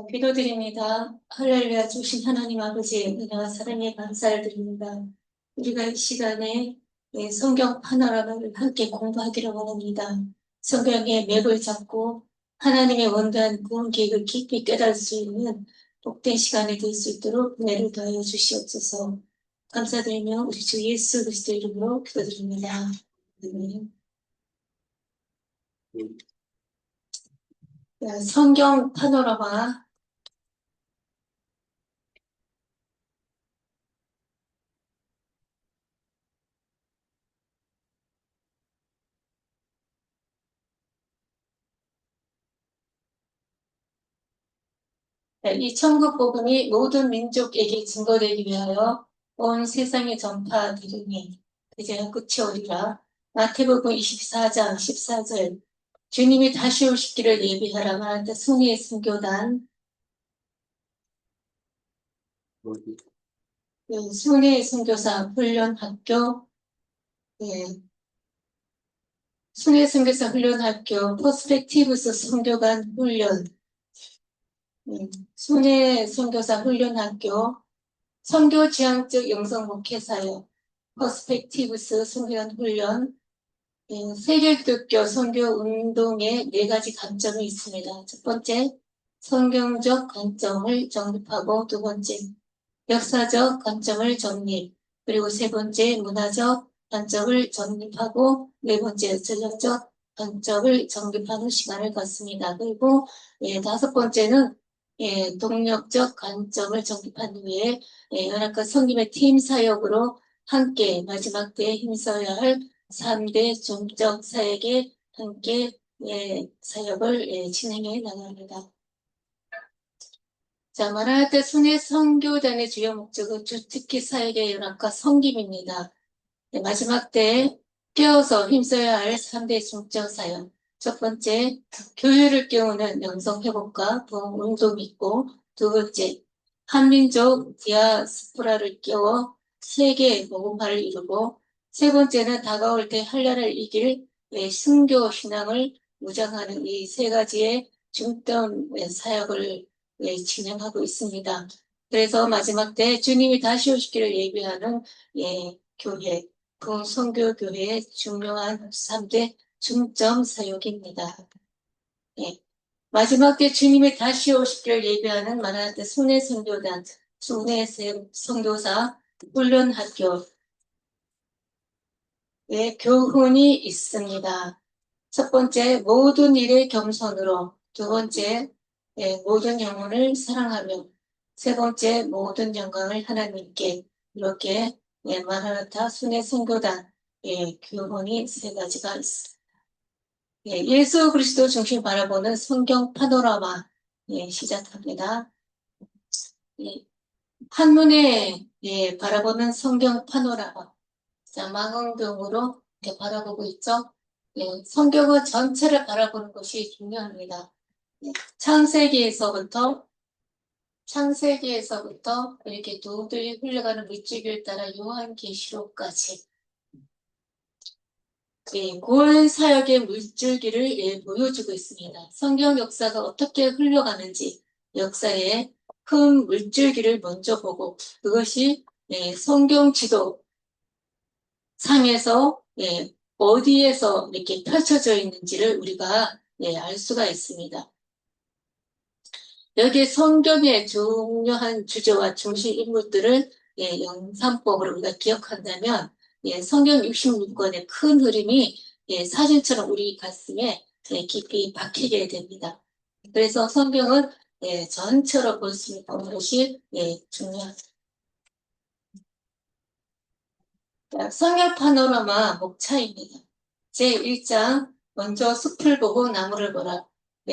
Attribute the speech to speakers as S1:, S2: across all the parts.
S1: 기도드립니다. 할렐루야 주신 하나님 아버지의 은혜와 사랑에 감사를 드립니다. 우리가 이 시간에 성경 파노라마를 함께 공부하기를 원합니다. 성경의 맥을 잡고 하나님의 원대한 구원 계획을 깊이 깨달을 수 있는 복된 시간이 될 수 있도록 은혜를 더하여 주시옵소서. 감사드리며 우리 주 예수 그리스도 이름으로 기도드립니다. 아멘. 성경 파노라마 '이 천국 복음이 모든 민족에게 증거되기 위하여 온 세상에 전파되리니 그제야 끝이 오리라.' 마태복음 24장 14절. 주님이 다시 오시기를 예비하라 말한다. 송해 선교단, 송해 선교사 훈련학교, 송해 선교사 훈련학교, 퍼스펙티브스 선교관 훈련, 송해 선교사 훈련학교, 선교 지향적 영성 목회사역, 퍼스펙티브스 선교관 훈련, 세계기독교 선교 운동의 4가지 관점이 있습니다. 첫 번째, 성경적 관점을 정립하고, 두 번째, 역사적 관점을 정립, 그리고 세 번째, 문화적 관점을 정립하고, 네 번째, 전략적 관점을 정립하는 시간을 갖습니다. 그리고 다섯 번째는 동력적 관점을 정립한 후에 연합과 성김의 팀 사역으로 함께 마지막 때에 힘써야 할 3대 종적 사역에 함께 사역을 진행해 나갑니다. 자, 마라나타 순회 선교단의 주요 목적은 주특기 사역의 연합과 섬김입니다. 마지막 때에 깨어서 힘써야 할 3대 중적 사역. 첫 번째, 교회를 깨우는 영성회복과 부흥운동이 있고, 두 번째, 한민족 디아스포라를 깨워 세계 복음화를 이루고, 세 번째는 다가올 때 한란을 이길 순교 신앙을 무장하는 이 세 가지의 중점 사역을 진행하고 있습니다. 그래서 마지막 때 주님이 다시 오시기를 예비하는 교회, 성교교회의 중요한 3대 중점 사역입니다. 마지막 때 주님이 다시 오시기를 예비하는 마라나타 순회 선교단, 순회 선교사 훈련학교, 교훈이 있습니다. 첫 번째, 모든 일에 겸손으로. 두 번째, 모든 영혼을 사랑하며. 세 번째, 모든 영광을 하나님께. 이렇게 마라나타 순회 선교단 교훈이 3가지가 있습니다. 예수 그리스도 중심 바라보는 성경 파노라마 시작합니다. 한눈에 바라보는 성경 파노라마. 자, 망원경으로 이렇게 바라보고 있죠. 성경은 전체를 바라보는 것이 중요합니다. 창세기에서부터 이렇게 도들이 흘러가는 물줄기를 따라 요한계시록까지 구원 사역의 물줄기를 보여주고 있습니다. 성경 역사가 어떻게 흘러가는지 역사의 큰 물줄기를 먼저 보고 그것이 성경 지도 상에서 어디에서 이렇게 펼쳐져 있는지를 우리가 알 수가 있습니다. 여기에 성경의 중요한 주제와 중심 인물들을 영상법으로 우리가 기억한다면 성경 66권의 큰 흐름이 사진처럼 우리 가슴에 깊이 박히게 됩니다. 그래서 성경은 전체로 볼 수 있는 것이 중요합니다. 성경 파노라마 목차입니다. 제1장 먼저 숲을 보고 나무를 보라.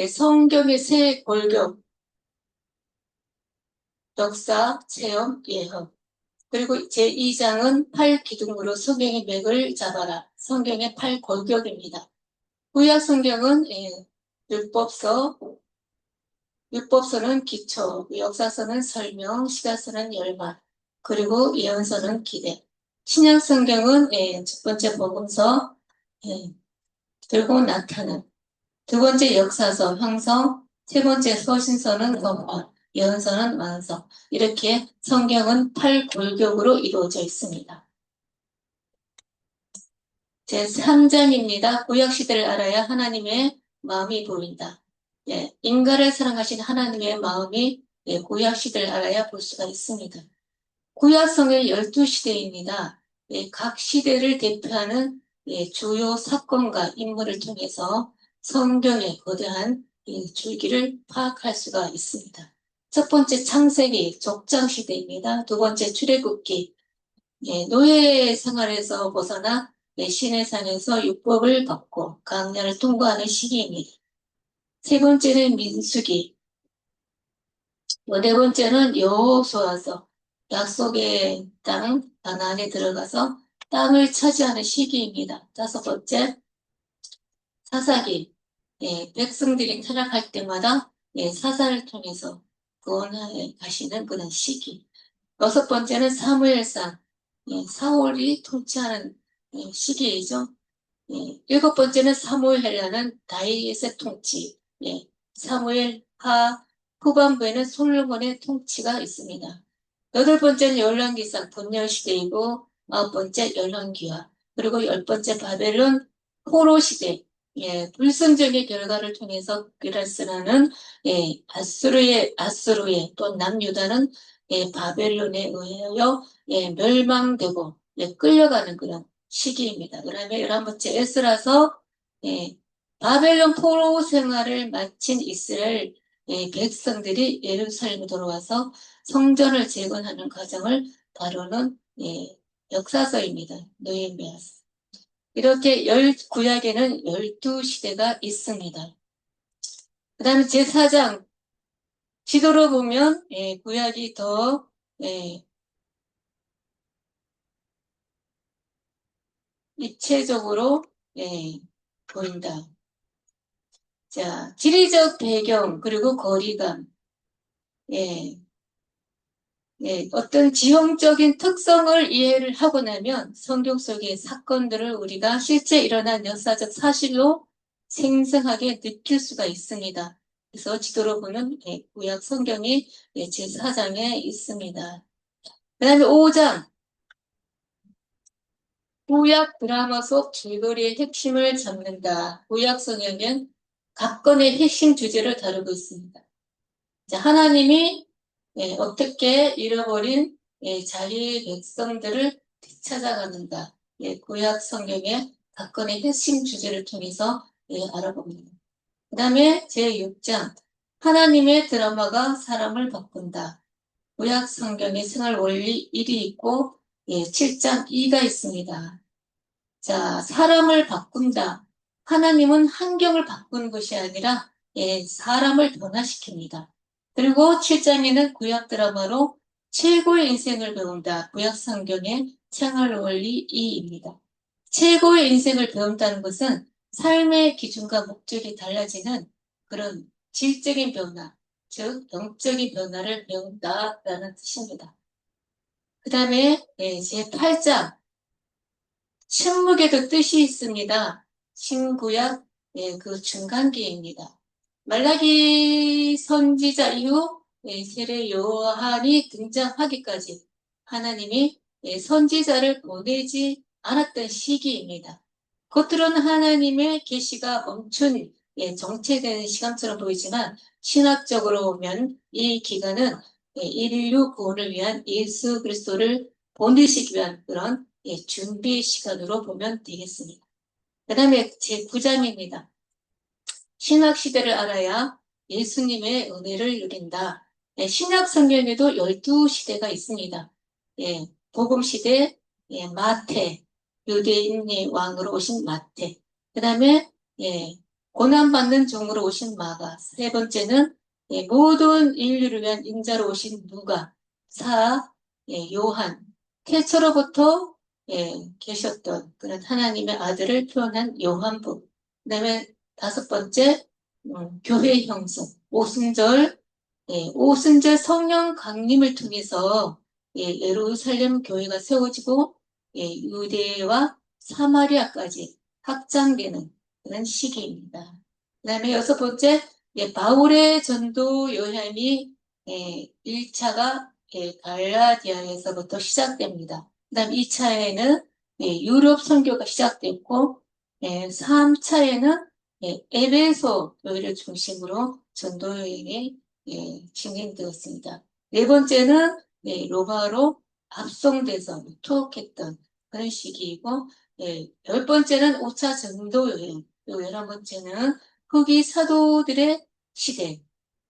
S1: 성경의 새 골격 역사, 체험, 예언. 그리고 제2장은 8기둥으로 성경의 맥을 잡아라. 성경의 8골격입니다. 구약 성경은 율법서는 기초, 역사서는 설명, 시가서는 열망, 그리고 예언서는 기대. 신약 성경은 첫 번째 복음서 들고 나타남, 두 번째 역사서 형성, 세 번째 서신서는 서화, 예언서는 완서. 이렇게 성경은 8골격으로 이루어져 있습니다. 제 3장입니다. 구약시대를 알아야 하나님의 마음이 보인다. 예, 인간을 사랑하신 하나님의 마음이 구약시대를 알아야 볼 수가 있습니다. 구약성의 12시대입니다. 각 시대를 대표하는 주요 사건과 인물을 통해서 성경의 거대한 줄기를 파악할 수가 있습니다. 첫 번째 창세기 족장시대입니다. 두 번째 출애굽기, 노예 생활에서 벗어나 신의 산에서 율법을 받고 광야를 통과하는 시기입니다. 세 번째는 민수기, 네 번째는 여호수아서, 약속의 땅 가나안에 들어가서 땅을 차지하는 시기입니다. 다섯 번째 사사기, 백성들이 타락할 때마다 사사를 통해서 구원해 가시는 그런 시기. 여섯 번째는 사무엘상, 사울이 통치하는 시기이죠. 일곱 번째는 사무엘이라는 다윗의 통치, 사무엘 하 후반부에는 솔로몬의 통치가 있습니다. 여덟 번째는 열왕기상 분열시대이고, 아홉 번째 열왕기와, 그리고 열 번째 바벨론 포로시대, 불순종의 결과를 통해서 그라스라는 아수르의 또 남유다는 바벨론에 의하여 멸망되고 끌려가는 그런 시기입니다. 그다음에 11번째 에스라서 바벨론 포로 생활을 마친 이스라엘 백성들이 예루살렘에 돌아와서 성전을 재건하는 과정을 다루는 역사서입니다. 느헤미야서. 이렇게 구약에는 12시대가 있습니다. 그 다음에 제4장 지도로 보면 구약이 더 입체적으로 보인다. 자, 지리적 배경 그리고 거리감, 어떤 지형적인 특성을 이해를 하고 나면 성경 속의 사건들을 우리가 실제 일어난 역사적 사실로 생생하게 느낄 수가 있습니다. 그래서 지도로 보면 구약 성경이 제4장에 있습니다. 그 다음에 5장 구약 드라마 속 줄거리의 핵심을 잡는다. 구약 성경은 각 건의 핵심 주제를 다루고 있습니다. 자, 하나님이 어떻게 잃어버린 자기의 백성들을 되찾아가는가. 구약 성경의 각 건의 핵심 주제를 통해서 알아봅니다. 그 다음에 제6장 하나님의 드라마가 사람을 바꾼다. 구약 성경의 생활 원리 1이 있고 7장 2가 있습니다. 자, 사람을 바꾼다. 하나님은 환경을 바꾸는 것이 아니라 사람을 변화시킵니다. 그리고 7장에는 구약 드라마로 최고의 인생을 배운다. 구약 성경의 생활 원리 2입니다. 최고의 인생을 배운다는 것은 삶의 기준과 목적이 달라지는 그런 질적인 변화, 즉 영적인 변화를 배운다라는 뜻입니다. 그 다음에 제8장 신묵에도 뜻이 있습니다. 신구약 그 중간기입니다. 말라기 선지자 이후 세례 요한이 등장하기까지 하나님이 선지자를 보내지 않았던 시기입니다. 겉으로는 하나님의 계시가 멈춘 정체되는 시간처럼 보이지만 신학적으로 보면 이 기간은 인류 구원을 위한 예수 그리스도를 보내시기 위한 그런 준비 시간으로 보면 되겠습니다. 그 다음에 제9장입니다. 신약 시대를 알아야 예수님의 은혜를 누린다. 신약 성경에도 12시대가 있습니다. 복음 시대, 마태, 유대인의 왕으로 오신 마태. 그 다음에 고난받는 종으로 오신 마가. 세 번째는 모든 인류를 위한 인자로 오신 누가, 요한. 태초로부터 계셨던 그런 하나님의 아들을 표현한 요한복. 그 다음에 다섯 번째 교회 형성, 오순절, 오순절 성령 강림을 통해서 예루살렘 교회가 세워지고 유대와 사마리아까지 확장되는 그런 시기입니다. 그 다음에 여섯 번째 바울의 전도 여행이 1차가 갈라디아에서부터 시작됩니다. 그다음 2차에는 유럽 선교가 시작됐고 3차에는 에베소 교회를 중심으로 전도 여행이 진행되었습니다. 네 번째는 로마로 압송돼서 투옥했던 그런 시기이고, 열 번째는 5차 전도 여행, 그리고 11번째는 후기 사도들의 시대,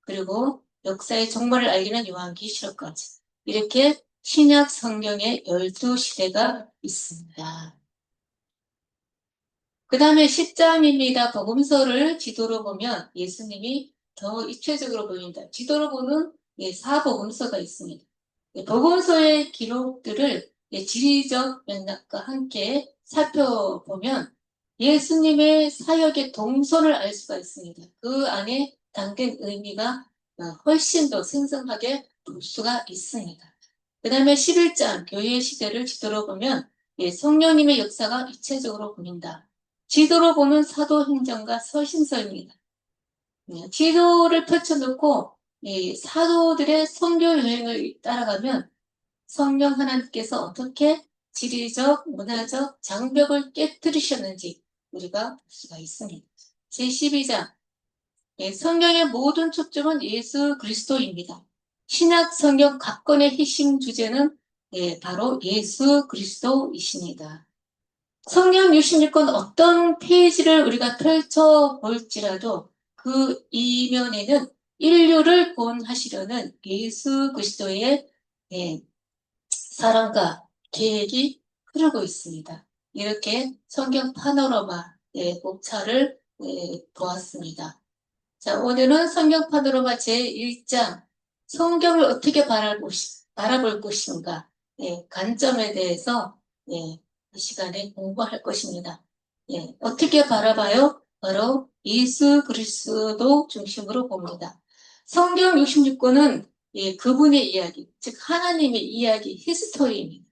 S1: 그리고 역사의 종말을 알리는 요한계시록까지 이렇게 신약 성경에 12시대가 있습니다. 그 다음에 10장입니다. 복음서를 지도로 보면 예수님이 더 입체적으로 보인다. 지도로 보는 사복음서가 있습니다. 복음서의 기록들을 지리적 맥락과 함께 살펴보면 예수님의 사역의 동선을 알 수가 있습니다. 그 안에 담긴 의미가 훨씬 더 생생하게 볼 수가 있습니다. 그 다음에 11장 교회의 시대를 지도로 보면 성령님의 역사가 입체적으로 보인다. 지도로 보는 사도행전과 서신서입니다. 지도를 펼쳐놓고 사도들의 선교 여행을 따라가면 성령 하나님께서 어떻게 지리적, 문화적 장벽을 깨뜨리셨는지 우리가 볼 수가 있습니다. 제12장 성경의 모든 초점은 예수 그리스도입니다. 신약 성경 각권의 핵심 주제는 바로 예수 그리스도이십니다. 성경 66권 어떤 페이지를 우리가 펼쳐볼지라도 그 이면에는 인류를 구원하시려는 예수 그리스도의 사랑과 계획이 흐르고 있습니다. 이렇게 성경 파노라마의 목차를 보았습니다. 자, 오늘은 성경 파노라마 제1장 성경을 어떻게 바라볼 것인가 관점에 대해서 이 시간에 공부할 것입니다. 어떻게 바라봐요? 바로 예수 그리스도 중심으로 봅니다. 성경 66권은 그분의 이야기, 즉 하나님의 이야기, 히스토리입니다.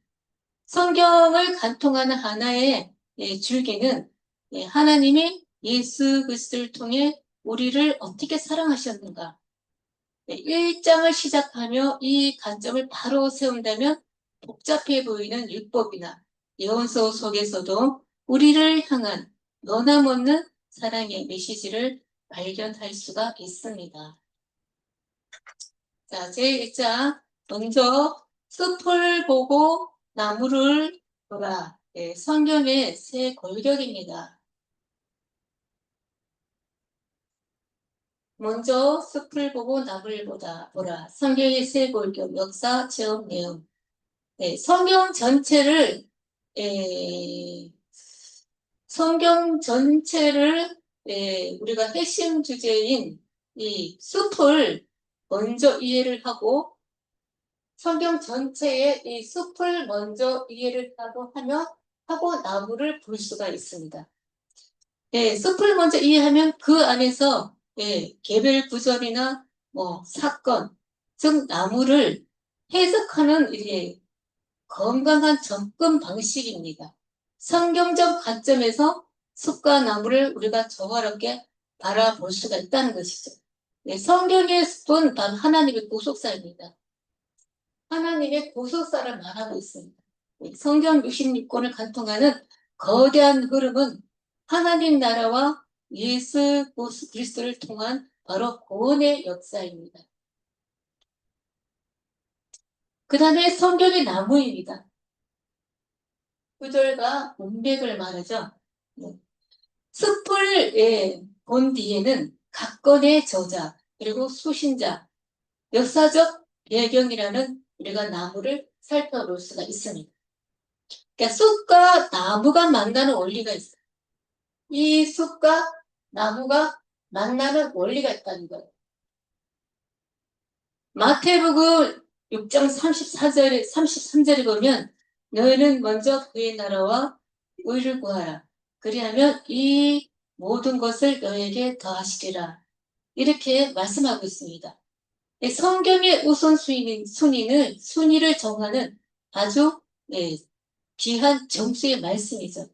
S1: 성경을 간통하는 하나의 줄기는 하나님이 예수 그리스도를 통해 우리를 어떻게 사랑하셨는가. 1장을 시작하며 이 관점을 바로 세운다면 복잡해 보이는 율법이나 예언서 속에서도 우리를 향한 변함없는 사랑의 메시지를 발견할 수가 있습니다. 자, 제1장 먼저 숲을 보고 나무를 보라. 성경의 세 골격입니다. 먼저 숲을 보고 나무를 보라. 성경의 세 골격, 역사, 체험, 내용. 성경 전체를 우리가 핵심 주제인 이 숲을 먼저 이해를 하고 성경 전체의 이 숲을 먼저 이해를 하고 나무를 볼 수가 있습니다. 숲을 먼저 이해하면 그 안에서 개별 구절이나 사건, 즉 나무를 해석하는 건강한 접근 방식입니다. 성경적 관점에서 숲과 나무를 우리가 조화롭게 바라볼 수가 있다는 것이죠. 성경의 숲은 바로 하나님의 구속사입니다. 하나님의 구속사를 말하고 있습니다. 성경 66권을 관통하는 거대한 흐름은 하나님 나라와 예수 그리스도를 통한 바로 구원의 역사입니다. 그 다음에 성경의 나무입니다. 구절과 문맥을 말하죠. 숲을 본 뒤에는 각권의 저자 그리고 수신자, 역사적 배경이라는 우리가 나무를 살펴볼 수가 있습니다. 그러니까 숲과 나무가 만나는 원리가 있어요. 이 숲과 나무가 만나는 원리가 있다는 거예요. 마태복음 6장 33절에 보면 너희는 먼저 그의 나라와 의를 구하라. 그리하면 이 모든 것을 너에게 더하시리라. 이렇게 말씀하고 있습니다. 성경의 순위를 정하는 아주 귀한 정수의 말씀이죠.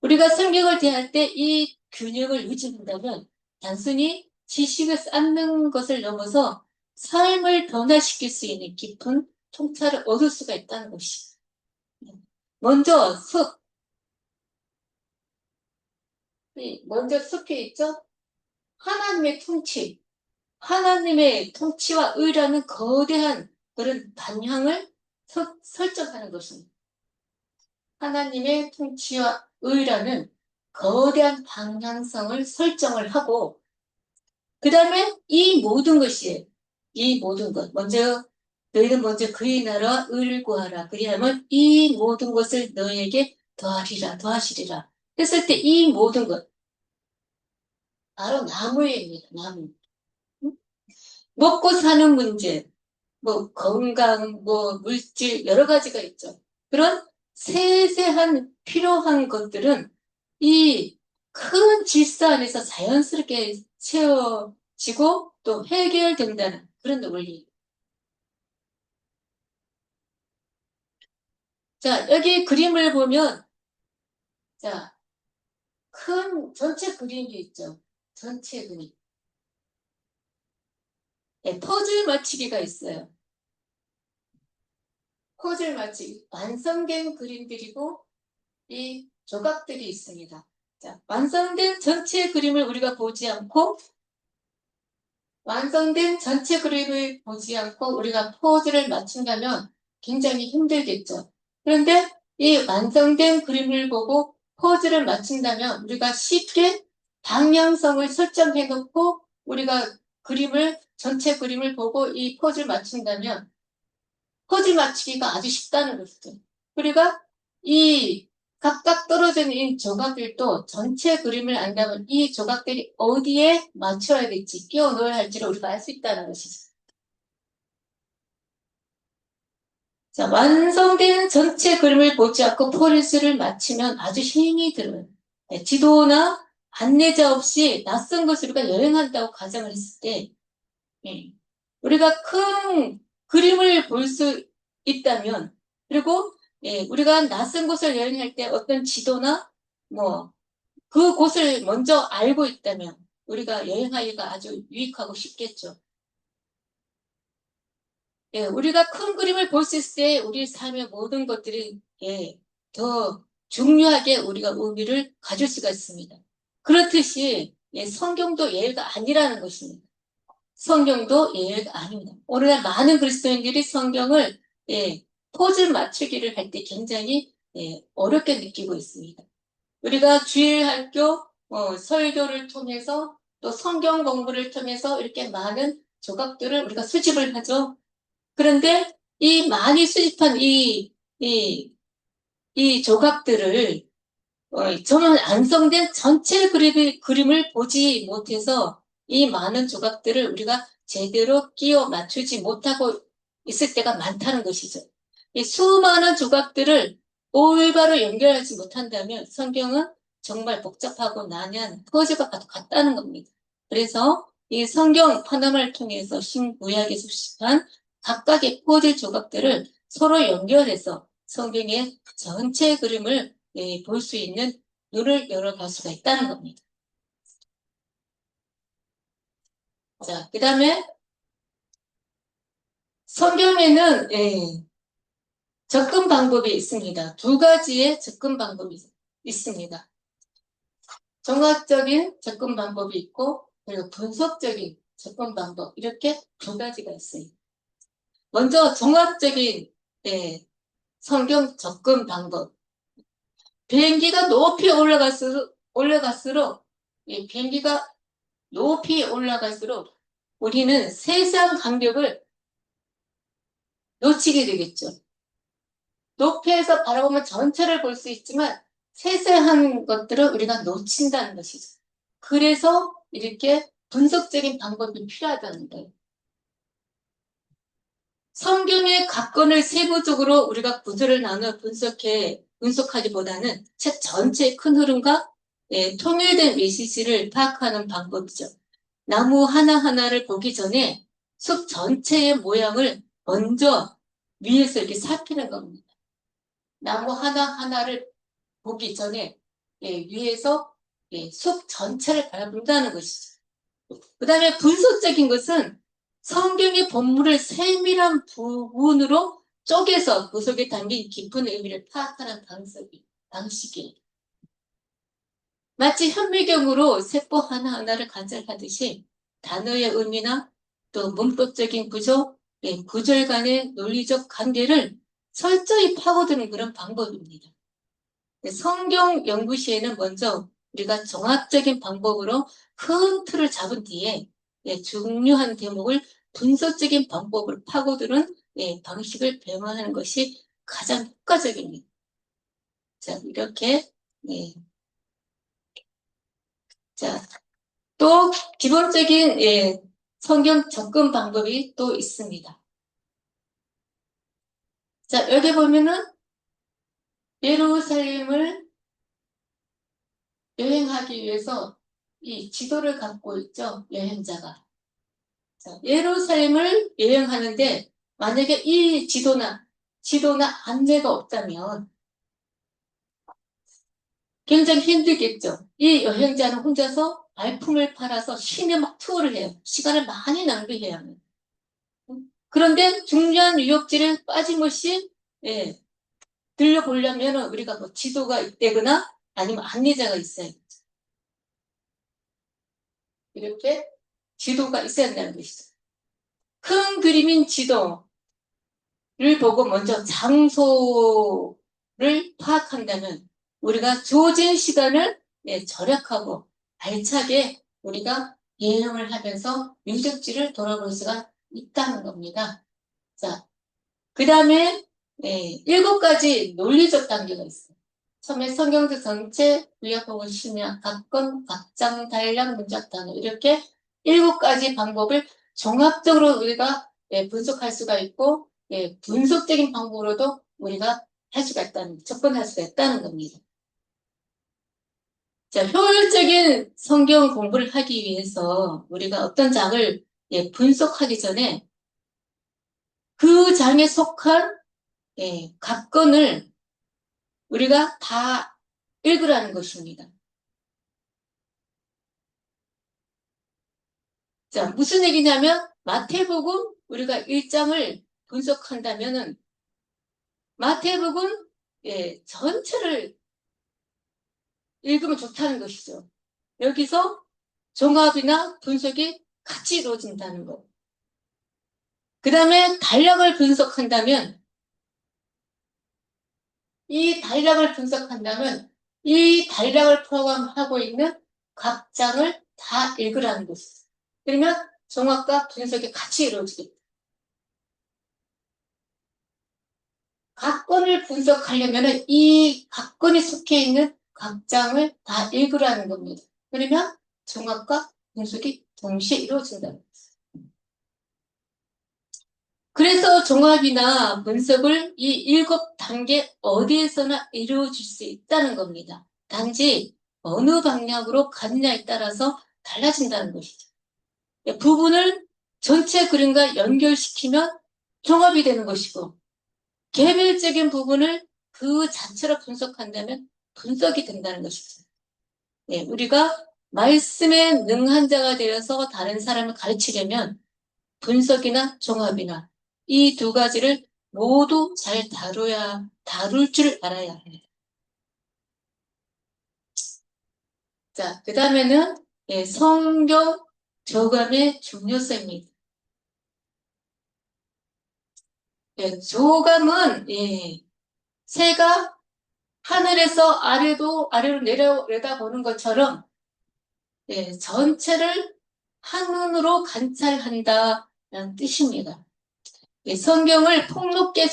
S1: 우리가 성경을 대할 때 이 균형을 유지한다면 단순히 지식을 쌓는 것을 넘어서 삶을 변화시킬 수 있는 깊은 통찰을 얻을 수가 있다는 것이. 먼저 숲에 있죠? 하나님의 통치. 하나님의 통치와 의라는 거대한 그런 방향을 설정하는 것입니다. 하나님의 통치와 의라는 거대한 방향성을 설정을 하고, 그 다음에 이 모든 것이, 이 모든 것, 너희는 먼저 그의 나라와 의를 구하라. 그리하면 이 모든 것을 너희에게 더하시리라. 했을 때 이 모든 것, 바로 나무입니다. 나무. 먹고 사는 문제, 뭐 건강, 뭐 물질 여러 가지가 있죠. 그런 세세한 필요한 것들은 이 큰 질서 안에서 자연스럽게 채워지고 또 해결된다는 그런 원리. 자, 여기 그림을 보면 자, 큰 전체 그림이 있죠. 전체 그림. 네, 퍼즐 맞추기가 있어요. 퍼즐 맞추기. 완성된 그림들이고 이 조각들이 있습니다. 자, 완성된 전체 그림을 우리가 보지 않고 완성된 전체 그림을 보지 않고 우리가 포즈를 맞춘다면 굉장히 힘들겠죠. 그런데 이 완성된 그림을 보고 포즈를 맞춘다면 우리가 쉽게 방향성을 설정해 놓고 우리가 전체 그림을 보고 이 포즈를 맞춘다면 포즈 맞추기가 아주 쉽다는 것이죠. 우리가 이 각각 떨어져 있는 이 조각들도 전체 그림을 안다면 이 조각들이 어디에 맞춰야 될지, 끼워 넣어야 할지를 우리가 알 수 있다는 것이죠. 자, 완성된 전체 그림을 보지 않고 포즈를 맞추면 아주 힘이 들어요. 네, 지도나 안내자 없이 낯선 곳을 우리가 여행한다고 가정을 했을 때, 우리가 큰 그림을 볼 수 있다면, 그리고 우리가 낯선 곳을 여행할 때 어떤 지도나 뭐 그곳을 먼저 알고 있다면 우리가 여행하기가 아주 유익하고 쉽겠죠. 우리가 큰 그림을 볼 수 있을 때 우리 삶의 모든 것들이 더 중요하게 우리가 의미를 가질 수가 있습니다. 그렇듯이 성경도 예외가 아니라는 것입니다. 성경도 예외가 아닙니다. 오늘날 많은 그리스도인들이 성경을 포즈 맞추기를 할 때 굉장히 어렵게 느끼고 있습니다. 우리가 주일학교 설교를 통해서 또 성경 공부를 통해서 이렇게 많은 조각들을 우리가 수집을 하죠. 그런데 이 많이 수집한 이 조각들을 저는 완성된 전체 그림을 보지 못해서 이 많은 조각들을 우리가 제대로 끼워 맞추지 못하고 있을 때가 많다는 것이죠. 이 수많은 조각들을 올바로 연결하지 못한다면 성경은 정말 복잡하고 난해한 퍼즐과 같다는 겁니다. 그래서 이 성경 파나마를 통해서 신구약에 수집한 각각의 퍼즐 조각들을 서로 연결해서 성경의 전체 그림을 볼 수 있는 눈을 열어갈 수가 있다는 겁니다. 자, 그 다음에 성경에는 접근 방법이 있습니다. 두 가지의 접근 방법이 있습니다. 종합적인 접근 방법이 있고 그리고 분석적인 접근 방법 이렇게 두 가지가 있어요. 먼저 종합적인 성경 접근 방법. 비행기가 높이 올라갈수록 비행기가 높이 올라갈수록 우리는 세상 간격을 놓치게 되겠죠. 높이에서 바라보면 전체를 볼 수 있지만 세세한 것들을 우리가 놓친다는 것이죠. 그래서 이렇게 분석적인 방법이 필요하다는 거예요. 성경의 각권을 세부적으로 우리가 구조를 나눠 분석하기보다는 책 전체의 큰 흐름과 통일된 메시지를 파악하는 방법이죠. 나무 하나하나를 보기 전에 숲 전체의 모양을 먼저 위에서 이렇게 살피는 겁니다. 나무 하나하나를 보기 전에 위에서 숲 전체를 바라본다는 것이죠. 그 다음에 분석적인 것은 성경의 본문을 세밀한 부분으로 쪼개서 그 속에 담긴 깊은 의미를 파악하는 방식이에요. 마치 현미경으로 세포 하나하나를 관찰하듯이 단어의 의미나 또 문법적인 구조, 구절 간의 논리적 관계를 철저히 파고드는 그런 방법입니다. 성경 연구 시에는 먼저 우리가 종합적인 방법으로 큰 틀을 잡은 뒤에 중요한 대목을 분석적인 방법으로 파고드는 방식을 배워하는 것이 가장 효과적입니다. 자, 이렇게 자, 또 기본적인 성경 접근 방법이 또 있습니다. 자, 여기 보면은 예루살렘을 여행하기 위해서 이 지도를 갖고 있죠, 여행자가. 자, 예루살렘을 여행하는데 만약에 이 지도나 안내가 없다면 굉장히 힘들겠죠. 이 여행자는 혼자서 발품을 팔아서 쉬며 막 투어를 해요. 시간을 많이 낭비해야 합니다. 그런데 중요한 유적지를 빠짐없이 들려보려면 우리가 뭐 지도가 있다거나 아니면 안내자가 있어야 죠. 이렇게 지도가 있어야 한다는 것이죠. 큰 그림인 지도를 보고 먼저 장소를 파악한다면 우리가 주어진 시간을 절약하고 알차게 우리가 여행을 하면서 유적지를 돌아볼 수가 있다는 겁니다. 자, 그 다음에 7가지 논리적 단계가 있어요. 처음에 성경적 전체, 구약복음, 신약, 각건, 각장, 단락, 문장, 단어 이렇게 7가지 방법을 종합적으로 우리가 분석할 수가 있고 분석적인 방법으로도 우리가 접근할 수가 있다는 겁니다. 자, 효율적인 성경 공부를 하기 위해서 우리가 어떤 장을 분석하기 전에 그 장에 속한 각건을 우리가 다 읽으라는 것입니다. 자, 무슨 얘기냐면 마태복음 우리가 1장을 분석한다면은 마태복음 전체를 읽으면 좋다는 것이죠. 여기서 종합이나 분석이 같이 이루어진다는 것. 그 다음에 단락을 분석한다면 이 단락을 포함하고 있는 각 장을 다 읽으라는 것이죠. 그러면 종합과 분석이 같이 이루어지겠다. 각건을 분석하려면 이 각건에 속해 있는 각 장을 다 읽으라는 겁니다. 그러면 종합과 분석이 동시에 이루어진다는 거예요. 그래서 종합이나 분석을 이 7단계 어디에서나 이루어질 수 있다는 겁니다. 단지 어느 방향으로 가느냐에 따라서 달라진다는 것이죠. 부분을 전체 그림과 연결시키면 종합이 되는 것이고 개별적인 부분을 그 자체로 분석한다면 분석이 된다는 것이죠. 우리가 말씀에 능한 자가 되어서 다른 사람을 가르치려면 분석이나 종합이나 이 2가지를 모두 잘 다룰 줄 알아야 합니다. 자, 그 다음에는 성경 조감의 중요성입니다. 조감은 새가 하늘에서 아래로 내려다보는 것처럼 전체를 한눈으로 관찰한다는 뜻입니다. 성경을 폭넓게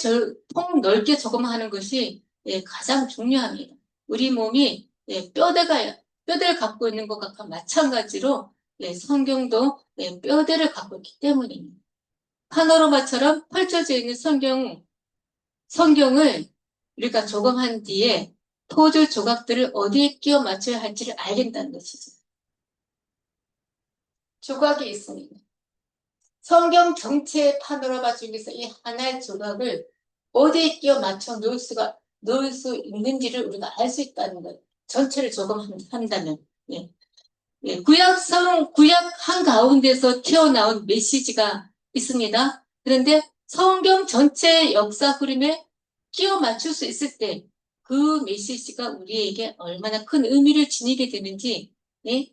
S1: 적용하는 것이 가장 중요합니다. 우리 몸이 뼈대를 갖고 있는 것과 마찬가지로 성경도 뼈대를 갖고 있기 때문입니다. 파노라마처럼 펼쳐져 있는 성경을 우리가 조각한 뒤에 포즈 조각들을 어디에 끼워 맞춰야 할지를 알린다는 것이죠. 조각이 있습니다. 성경 전체의 파노라마 중에서 이 하나의 조각을 어디에 끼워 맞춰 놓을 수 있는지를 우리가 알 수 있다는 거예요. 전체를 조각한다면. 구약 한가운데서 튀어나온 메시지가 있습니다. 그런데 성경 전체 역사 흐름에 끼워 맞출 수 있을 때 그 메시지가 우리에게 얼마나 큰 의미를 지니게 되는지, 예?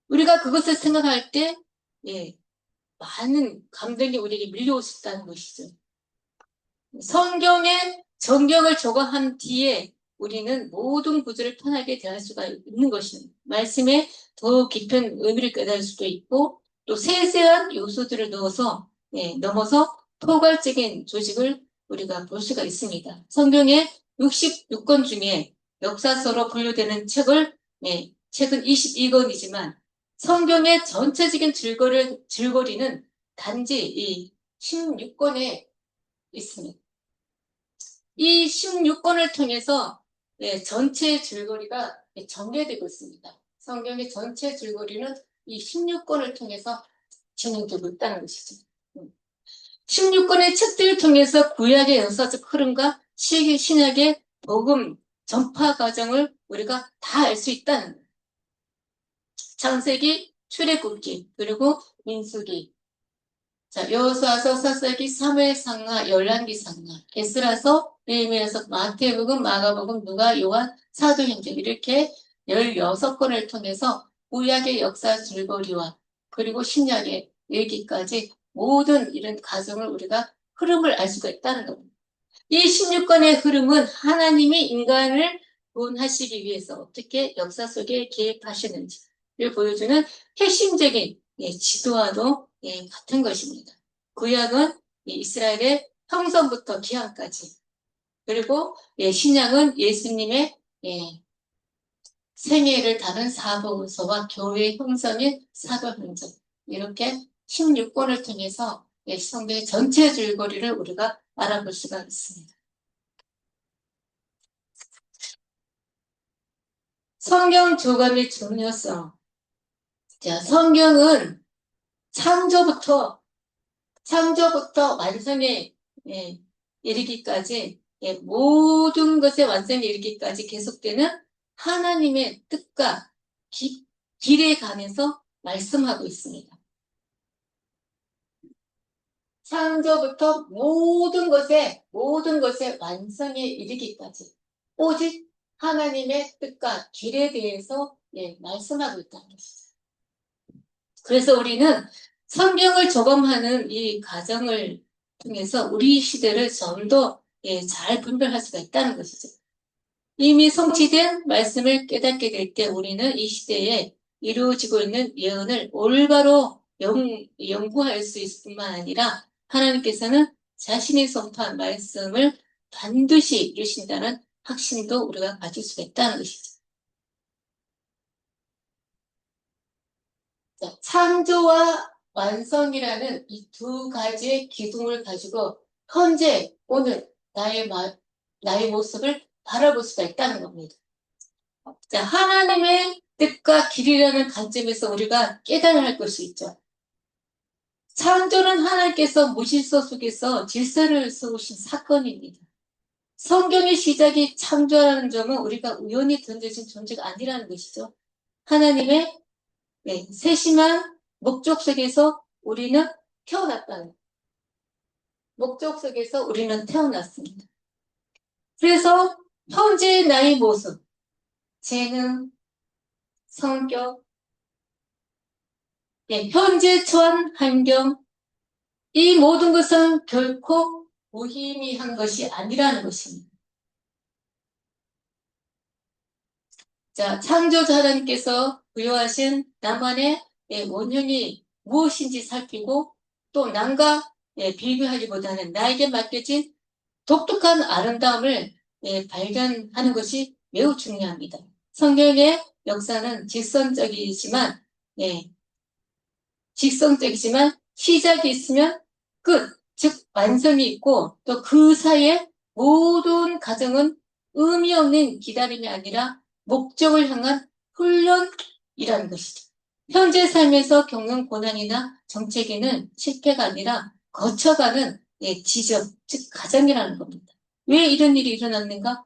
S1: 우리가 그것을 생각할 때, 예, 많은 감동이 우리에게 밀려올 수 있다는 것이죠. 성경의 정경을 적어한 뒤에 우리는 모든 구절을 편하게 대할 수가 있는 것입니다. 말씀에 더 깊은 의미를 깨달을 수도 있고 또 세세한 요소들을 넣어서 넘어서 포괄적인 조직을 우리가 볼 수가 있습니다. 성경의 66권 중에 역사서로 분류되는 책은 22권이지만 성경의 전체적인 줄거리는 단지 이 16권에 있습니다. 이 16권을 통해서 전체 줄거리가 전개되고 있습니다. 성경의 전체 줄거리는 이 16권을 통해서 진행되고 있다는 것이죠. 16권의 책들을 통해서 구약의 역사적 흐름과 신약의 복음 전파 과정을 우리가 다 알 수 있다는 거예요. 창세기, 출애굽기, 그리고 민수기, 여호수아서, 사사기, 사무엘상하, 열왕기상하, 에스라서, 느헤미야서, 마태복음, 마가복음, 누가, 요한, 사도행전 이렇게 16권을 통해서 구약의 역사 줄거리와 그리고 신약의 일기까지 모든 이런 과정을 우리가 흐름을 알 수가 있다는 겁니다. 이 16권의 흐름은 하나님이 인간을 구원하시기 위해서 어떻게 역사 속에 개입하시는지를 보여주는 핵심적인 지도와도 같은 것입니다. 구약은 이스라엘의 형성부터 기한까지, 그리고 신약은 예수님의 생애를 다룬 사복음서와 교회의 형성인 사도행전, 이렇게 16권을 통해서 성경의 전체 줄거리를 우리가 알아볼 수가 있습니다. 성경 조감의 중요성. 자, 성경은 창조부터 완성에 이르기까지 모든 것의 완성에 이르기까지 계속되는 하나님의 뜻과 길에 관해서 말씀하고 있습니다. 창조부터 모든 것의 완성에 이르기까지 오직 하나님의 뜻과 길에 대해서 말씀하고 있다는 것이죠. 그래서 우리는 성경을 적용하는 이 과정을 통해서 우리 시대를 좀 더 잘 분별할 수가 있다는 것이죠. 이미 성취된 말씀을 깨닫게 될 때 우리는 이 시대에 이루어지고 있는 예언을 올바로 연구할 수 있을 뿐만 아니라 하나님께서는 자신이 선포한 말씀을 반드시 이루신다는 확신도 우리가 가질 수가 있다는 것이죠. 자, 창조와 완성이라는 이 두 가지의 기둥을 가지고 현재 오늘 나의 모습을 바라볼 수가 있다는 겁니다. 자, 하나님의 뜻과 길이라는 관점에서 우리가 깨달아야 할 것이 있죠. 창조는 하나님께서 무질서 속에서 질서를 세우신 사건입니다. 성경의 시작이 창조라는 점은 우리가 우연히 던져진 존재가 아니라는 것이죠. 하나님의 세심한 목적 속에서 우리는 태어났다는, 목적 속에서 우리는 태어났습니다. 그래서 현재의 나의 모습, 재능, 성격, 현재 처한 환경, 이 모든 것은 결코 무의미한 것이 아니라는 것입니다. 자, 창조자 하나님께서 부여하신 나만의 원흉이 무엇인지 살피고 또 남과 비교하기보다는 나에게 맡겨진 독특한 아름다움을 발견하는 것이 매우 중요합니다. 성경의 역사는 직선적이지만 시작이 있으면 끝, 즉 완성이 있고 또 그 사이에 모든 과정은 의미 없는 기다림이 아니라 목적을 향한 훈련이라는 것이죠. 현재 삶에서 겪는 고난이나 정체기는 실패가 아니라 거쳐가는 지점, 즉 과정이라는 겁니다. 왜 이런 일이 일어났는가?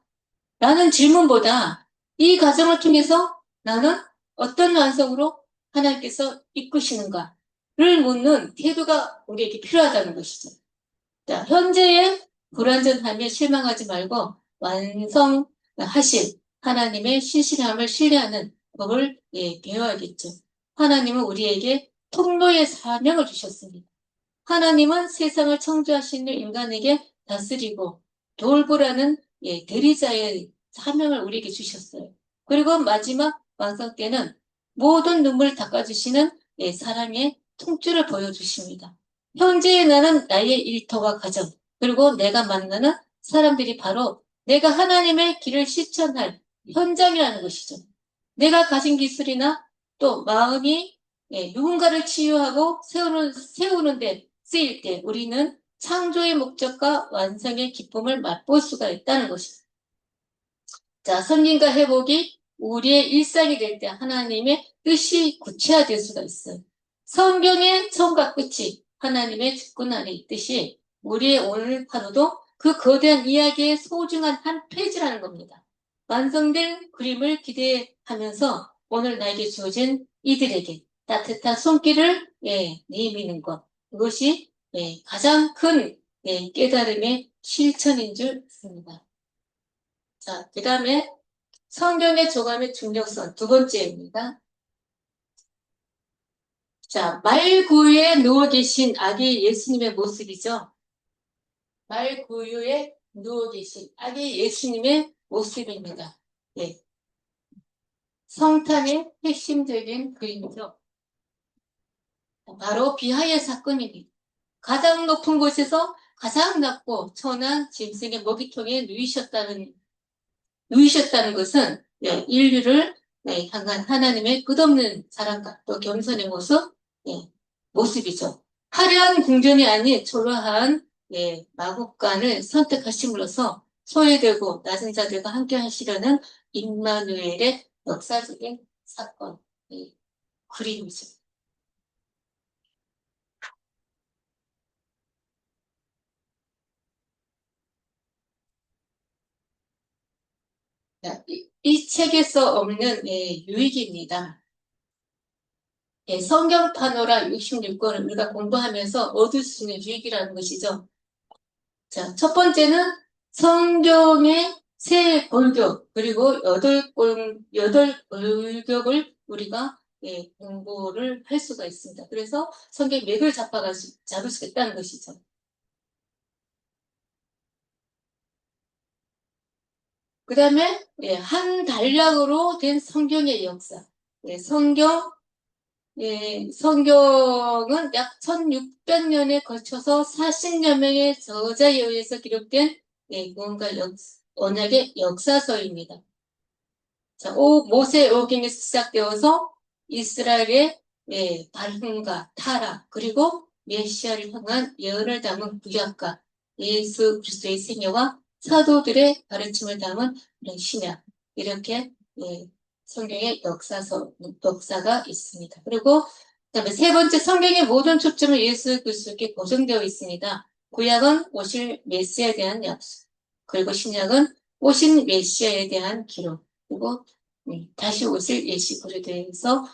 S1: 라는 질문보다 이 과정을 통해서 나는 어떤 완성으로 하나님께서 이끄시는가를 묻는 태도가 우리에게 필요하다는 것이죠. 자, 현재의 불완전함에 실망하지 말고 완성하신 하나님의 신실함을 신뢰하는 법을 배워야겠죠. 하나님은 우리에게 통로의 사명을 주셨습니다. 하나님은 세상을 창조하신 인간에게 다스리고 돌보라는 대리자의 사명을 우리에게 주셨어요. 그리고 마지막 완성 때는 모든 눈물을 닦아주시는 사랑의 통째를 보여주십니다. 현재의 나는 나의 일터와 가정, 그리고 내가 만나는 사람들이 바로 내가 하나님의 길을 실천할 현장이라는 것이죠. 내가 가진 기술이나 또 마음이 누군가를 치유하고 세우는데 쓰일 때 우리는 창조의 목적과 완성의 기쁨을 맛볼 수가 있다는 것입니다. 자, 선진과 회복이 우리의 일상이 될 때 하나님의 뜻이 구체화될 수가 있어요. 성경의 처음과 끝이 하나님의 주권 안에 있듯이 우리의 오늘 하루도 그 거대한 이야기의 소중한 한 페이지라는 겁니다. 완성된 그림을 기대하면서 오늘 나에게 주어진 이들에게 따뜻한 손길을 내미는 것. 그것이 가장 큰 깨달음의 실천인 줄 믿습니다. 자, 그 다음에 성경의 조감의 중력선 두 번째입니다. 자, 말구유에 누워 계신 아기 예수님의 모습이죠. 말구유에 누워 계신 아기 예수님의 모습입니다. 예. 성탄의 핵심적인 그림이죠. 바로 비하의 사건입니다. 가장 높은 곳에서 가장 낮고 천한 짐승의 먹이통에 누이셨다는 것은 인류를 향한 하나님의 끝없는 사랑과 또 겸손의 모습이죠. 화려한 궁전이 아닌 초라한 마국간을 선택하심으로써 소외되고 낮은 자들과 함께 하시려는 임마누엘의 역사적인 사건, 그림이죠. 이 책에서 없는 유익입니다. 성경 파노라 66권을 우리가 공부하면서 얻을 수 있는 유익이라는 것이죠. 자, 첫 번째는 성경의 새 골격, 그리고 여덟 골격을 우리가 공부를 할 수가 있습니다. 그래서 성경 맥을 잡을 수 있다는 것이죠. 그 다음에 한 단락으로 된 성경의 역사. 성경은 약 1600년에 걸쳐서 40여 명의 저자에 의해서 기록된 무언가 언약의 역사서입니다. 자, 모세 오경에서 시작되어서 이스라엘의 발흥과 타락, 그리고 메시아를 향한 예언을 담은 구약과 예수 그리스도의 생애와 사도들의 가르침을 담은 이런 신약, 이렇게 성경의 역사가 있습니다. 그리고 그다음에 세 번째, 성경의 모든 초점은 예수 그리스도께 고정되어 있습니다. 구약은 오실 메시아에 대한 약속, 그리고 신약은 오신 메시아에 대한 기록, 그리고 다시 오실 예수 그리스도에 대해서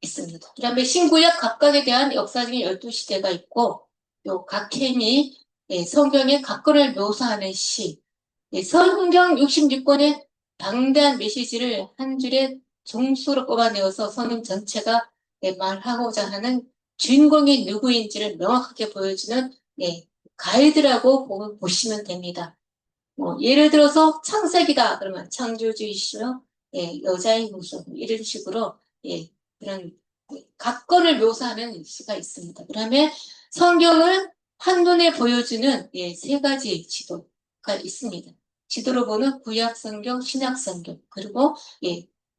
S1: 있습니다. 그다음에 신구약 각각에 대한 역사적인 12시대가 있고, 요 각 행이 성경의 각 권을 묘사하는 시, 성경 66권의 방대한 메시지를 한 줄의 종수로 뽑아내어서 성경 전체가 말하고자 하는 주인공이 누구인지를 명확하게 보여주는 가이드라고 보시면 됩니다. 예를 들어서 창세기다 그러면 창조주이시며 여자의 모습 이런 식으로 그런 각 권을 묘사하는 시가 있습니다. 그다음에 성경을 한눈에 보여주는 세 가지 지도가 있습니다. 지도로 보는 구약 성경, 신약 성경, 그리고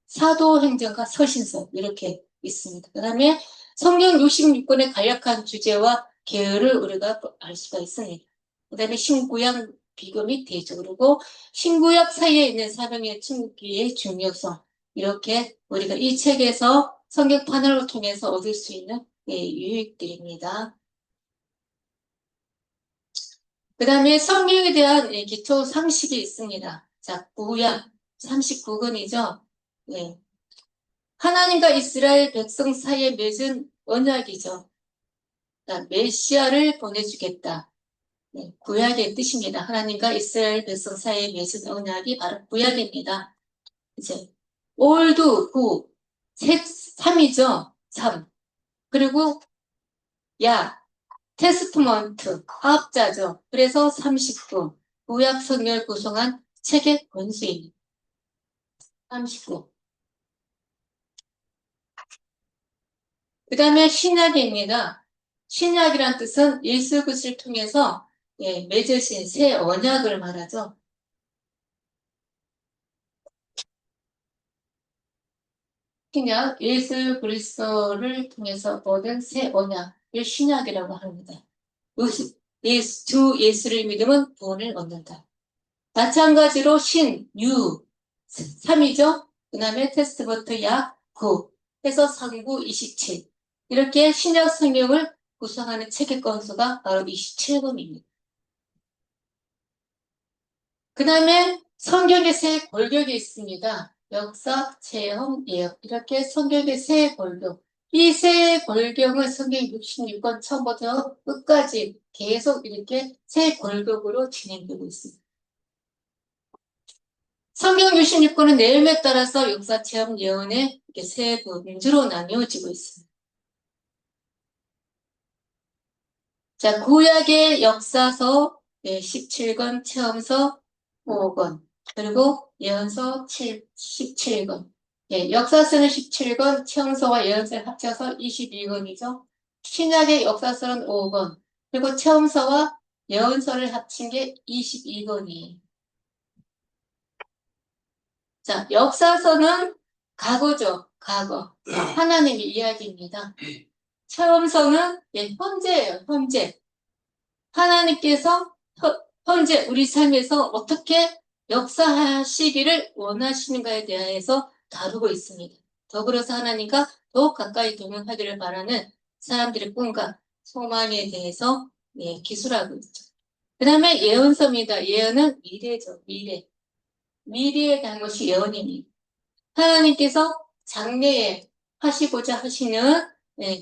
S1: 사도행전과 서신서 이렇게 있습니다. 그다음에 성경 66권의 간략한 주제와 계열을 우리가 알 수가 있습니다. 그다음에 신구약 비교 및 대조, 그리고 신구약 사이에 있는 사명의 충기의 중요성, 이렇게 우리가 이 책에서 성경 판을 통해서 얻을 수 있는 유익들입니다. 그 다음에 성경에 대한 기초 상식이 있습니다. 자, 구약 39권이죠. 하나님과 이스라엘 백성 사이에 맺은 언약이죠. 메시아를 보내주겠다. 네, 구약의 뜻입니다. 하나님과 이스라엘 백성 사이에 맺은 언약이 바로 구약입니다. 이제 올드, 구, 셋, 3이죠. 3. 그리고 야, 테스트먼트, 합자죠. 그래서 39. 구약 성경을 구성한 책의 권수입니다. 39. 그 다음에 신약입니다. 신약이란 뜻은 예수 그리스도를 통해서 맺으신 새 언약을 말하죠. 신약, 예수 그리스도를 통해서 얻은 새 언약을 신약이라고 합니다. 주 예수를 믿으면 구원을 얻는다. 마찬가지로 신, 유, 3이죠. 그 다음에 테스트부터 약, 9 해서 상구 27. 이렇게 신약 성경을 구성하는 책의 건수가 바로 27권입니다. 그 다음에 성경의 세 골격이 있습니다. 역사, 체험, 예언. 이렇게 성경의 세 골격. 이 세 골격은 성경 66권 처음부터 끝까지 계속 이렇게 세 골격으로 진행되고 있습니다. 성경 66권은 내용에 따라서 역사, 체험, 예언의 이렇게 세 분주로 나뉘어지고 있습니다. 자, 구약의 역사서 17권, 체험서 5권, 그리고 예언서 17권. 역사서는 17권, 체험서와 예언서를 합쳐서 22권이죠. 신약의 역사서는 5권, 그리고 체험서와 예언서를 합친 게 22권이에요. 자, 역사서는 과거죠. 과거. 하나님의 이야기입니다. 체험서는 현재예요. 현재. 하나님께서 현재 우리 삶에서 어떻게 역사하시기를 원하시는가에 대해서 다루고 있습니다. 더불어서 하나님과 더욱 가까이 동행하기를 바라는 사람들의 꿈과 소망에 대해서 기술하고 있죠. 그 다음에 예언서입니다. 예언은 미래죠. 미래. 미래에 대한 것이 예언입니다. 하나님께서 장래에 하시고자 하시는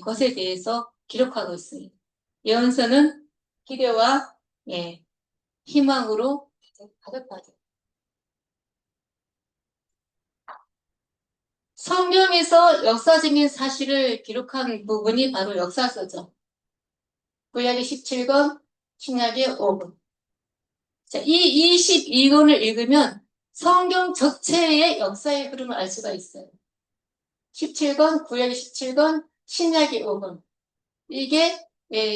S1: 것에 대해서 기록하고 있습니다. 예언서는 기대와 희망으로 가득하죠. 성경에서 역사적인 사실을 기록한 부분이 바로 역사서죠. 구약의 17권, 신약의 5권. 자, 이 22권을 읽으면 성경 전체의 역사의 흐름을 알 수가 있어요. 17권, 구약의 17권, 신약의 5권. 이게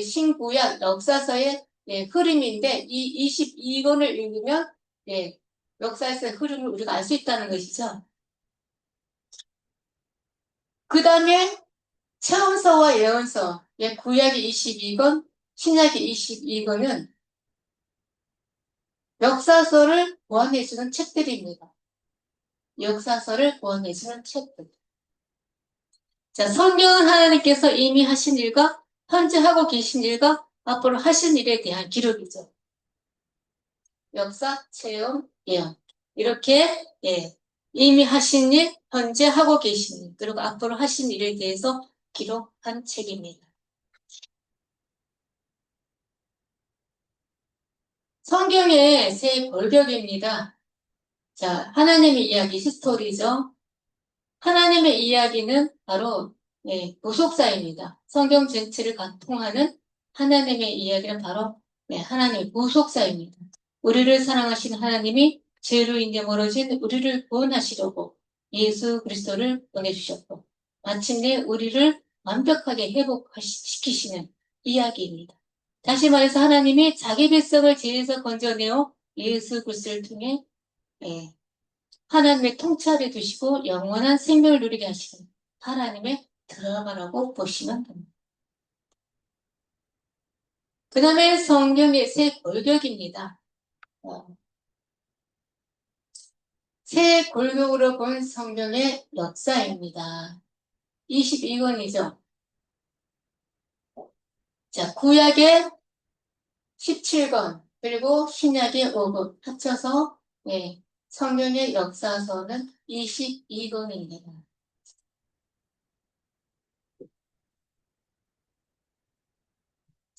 S1: 신구약 역사서의 흐름인데 이 22권을 읽으면 역사에서의 흐름을 우리가 알 수 있다는 것이죠. 그 다음에 체험서와 예언서, 구약의 22권, 신약의 22권은 역사서를 보완해주는 책들입니다. 역사서를 보완해주는 책들. 자, 성경은 하나님께서 이미 하신 일과 현재 하고 계신 일과 앞으로 하신 일에 대한 기록이죠. 역사, 체험, 예언. 이렇게 이미 하신 일, 현재 하고 계신 일, 그리고 앞으로 하신 일에 대해서 기록한 책입니다. 성경의 세 골격입니다. 자, 하나님의 이야기, 히스토리죠. 하나님의 이야기는 바로 구속사입니다. 성경 전체를 통하는 하나님의 이야기는 바로 하나님의 구속사입니다. 우리를 사랑하신 하나님이 죄로 인해 멀어진 우리를 구원하시려고 예수 그리스도를 보내주셨고 마침내 우리를 완벽하게 회복시키시는 이야기입니다. 다시 말해서 하나님이 자기 백성을 죄에서 건져내어 예수 그리스도를 통해 하나님의 통찰에 두시고 영원한 생명을 누리게 하시는 하나님의 드라마라고 보시면 됩니다. 그 다음에 성경의 새 골격입니다. 새 골격으로 본 성경의 역사입니다. 22권이죠. 자, 구약의 17권 그리고 신약의 5권 합쳐서 성경의 역사서는 22권입니다.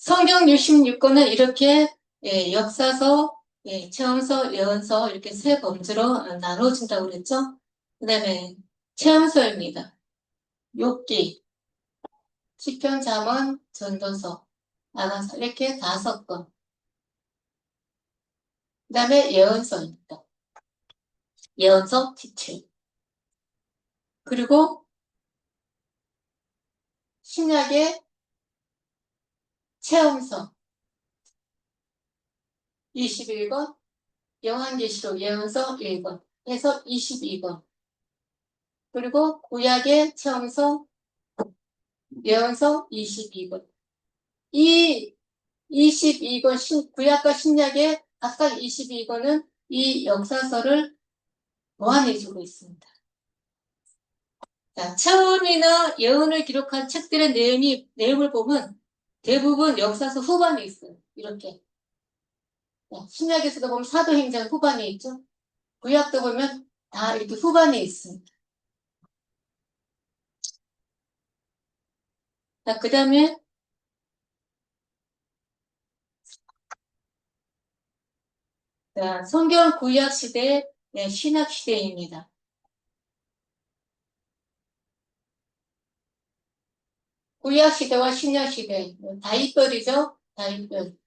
S1: 성경 66권은 이렇게 역사서, 체험서, 예언서 이렇게 세 범주로 나눠진다고 그랬죠. 그 다음에 체험서입니다. 욥기, 시편, 잠언, 전도서, 아가서 이렇게 5권. 그 다음에 예언서입니다. 예언서 17. 그리고 신약의 체험서 21권, 요한계시록 예언서 1권 해서 22권. 그리고 구약의 체험서 예언서 22권. 이 22권 구약과 신약의 각각 22권은 이 역사서를 보완해주고 있습니다. 자, 체험이나 예언을 기록한 책들의 내용을 보면 대부분 역사서 후반에 있어요. 이렇게. 신약에서도 보면 사도행전 후반에 있죠. 구약도 보면 다 이렇게 후반에 있습니다. 자, 그 다음에 성경 구약 시대, 신약 시대입니다. 구약 시대와 신약 시대, 다윗별이죠. 다윗별.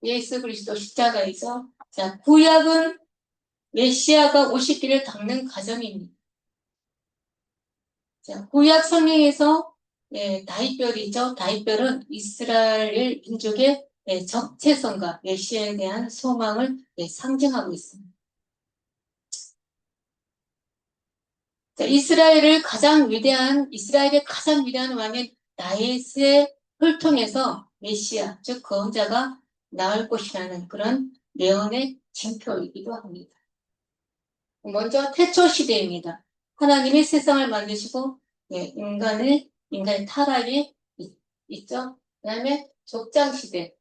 S1: 예수 그리스도 십자가이죠. 자, 구약은 메시아가 오시기를 닦는 과정입니다. 자, 구약 성경에서 다윗별이죠. 다윗별은 이스라엘 민족의 정체성과 메시아에 대한 소망을 상징하고 있습니다. 자, 이스라엘의 가장 위대한 왕인 다윗의 혈통에서 메시아, 즉 구원자가 나올 것이라는 그런 예언의 징표이기도 합니다. 먼저 태초 시대입니다. 하나님이 세상을 만드시고 인간의 타락이 있죠. 그 다음에 족장 시대.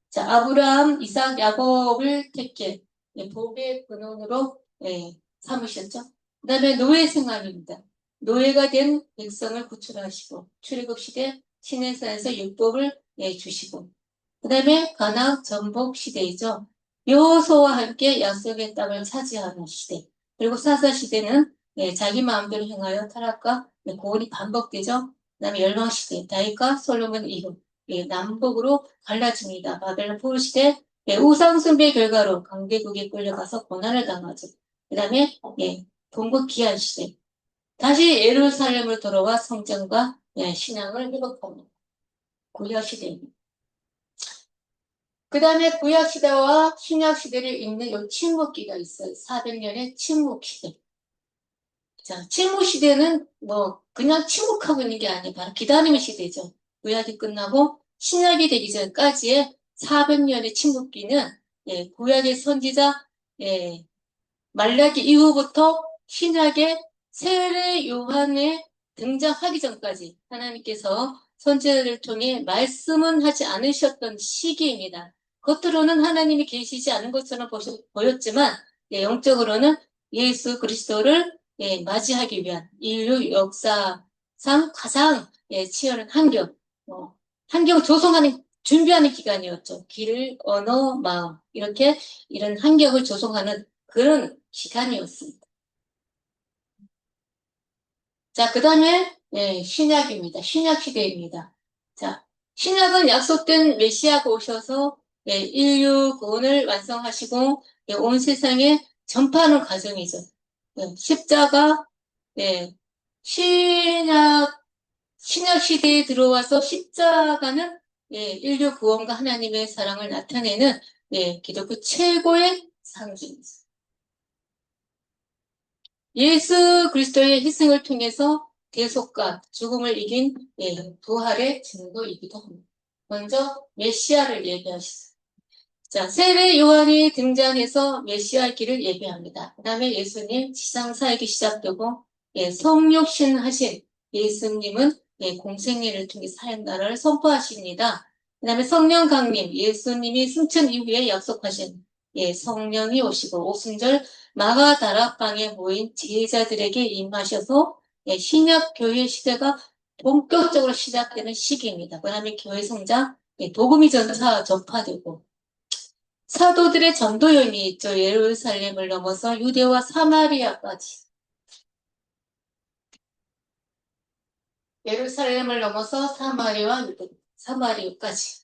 S1: 자, 아브라함, 이삭, 야곱을 택해 복의 근원으로 삼으셨죠. 그 다음에 노예 생활입니다. 노예가 된 백성을 구출하시고 출애굽 시대 시내산에서 율법을 주시고 그 다음에 가나안 전복 시대이죠. 여호수아와 함께 약속의 땅을 차지하는 시대. 그리고 사사 시대는 자기 마음대로 행하여 타락과 고온이 반복되죠. 그 다음에 열왕 시대 다윗과 솔로몬 이후 남북으로 갈라집니다. 바벨론 포로 시대 우상 숭배 결과로 강대국에 끌려가서 고난을 당하죠. 그 다음에 동국 기한 시대 다시 예루살렘으로 돌아와 성전과 신앙을 회복합니다. 구약 시대입니다. 그 다음에 구약 시대와 신약 시대를 잇는 요 침묵기가 있어요. 400년의 침묵 시대. 자, 침묵 시대는 그냥 침묵하고 있는 게 아니에요. 바로 기다림의 시대죠. 구약이 끝나고 신약이 되기 전까지의 400년의 침묵기는 구약의 선지자 말라기 이후부터 신약의 세례 요한의 등장하기 전까지 하나님께서 선지자를 통해 말씀은 하지 않으셨던 시기입니다. 겉으로는 하나님이 계시지 않은 것처럼 보였지만 영적으로는 예수 그리스도를 맞이하기 위한 인류 역사상 가장 치열한 환경 조성하는 준비하는 기간이었죠. 길, 언어, 마음 이렇게 이런 환경을 조성하는 그런 기간이었습니다. 자, 그 다음에 신약입니다. 신약 시대입니다. 자, 신약은 약속된 메시아가 오셔서 인류 구원을 완성하시고 온 세상에 전파하는 과정이죠. 십자가 신약 시대에 들어와서 십자가는 인류 구원과 하나님의 사랑을 나타내는 기독교 최고의 상징이죠. 예수 그리스도의 희생을 통해서 대속과 죽음을 이긴 부활의 증거이기도 합니다. 먼저 메시아를 예배하시죠. 자, 세례 요한이 등장해서 메시아 길을 예배합니다. 그 다음에 예수님 지상 사역이 시작되고 성육신 하신 예수님은 공생애를 통해 사역나라를 선포하십니다. 그 다음에 성령 강림, 예수님이 승천 이후에 약속하신 성령이 오시고 오순절 마가 다락방에 모인 제자들에게 임하셔서 신약 교회 시대가 본격적으로 시작되는 시기입니다. 그다음에 교회 성장, 복음이 전파되고 사도들의 전도 여행이 있죠. 예루살렘을 넘어서 유대와 사마리아까지. 예루살렘을 넘어서 사마리아까지.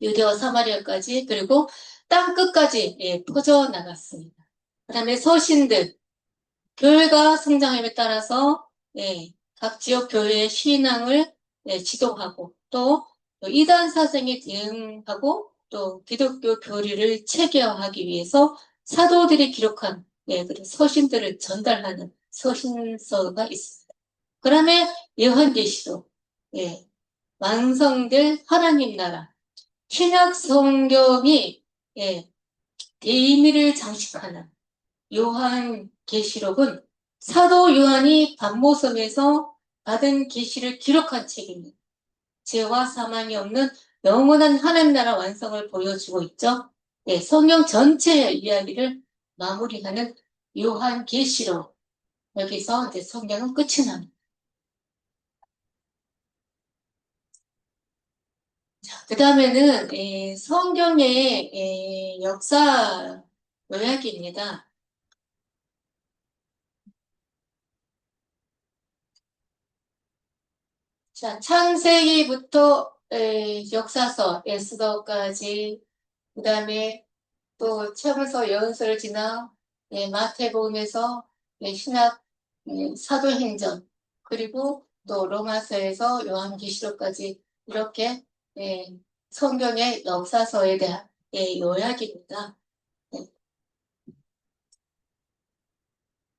S1: 유대와 사마리아까지 그리고 땅 끝까지 퍼져나갔습니다. 그다음에 서신들, 교회가 성장함에 따라서 각 지역 교회의 신앙을 지도하고 또 이단 사상에 대응하고 또 기독교 교리를 체계화하기 위해서 사도들이 기록한 그런 서신들을 전달하는 서신서가 있습니다. 그다음에 요한계시록, 완성될 하나님 나라, 신약 성경이 대의미를 장식하는 요한계시록은 사도 요한이 반모섬에서 받은 계시를 기록한 책입니다. 죄와 사망이 없는 영원한 하나님 나라 완성을 보여주고 있죠. 성경 전체의 이야기를 마무리하는 요한계시록. 여기서 이제 성경은 끝이 납니다. 그 다음에는 성경의 역사 요약입니다. 자, 창세기부터 역사서, 에스더까지, 그 다음에 또 체험서, 예언서를 지나 마태복음에서 신약 사도행전, 그리고 또 로마서에서 요한계시록까지 이렇게 성경의 역사서에 대한 요약입니다.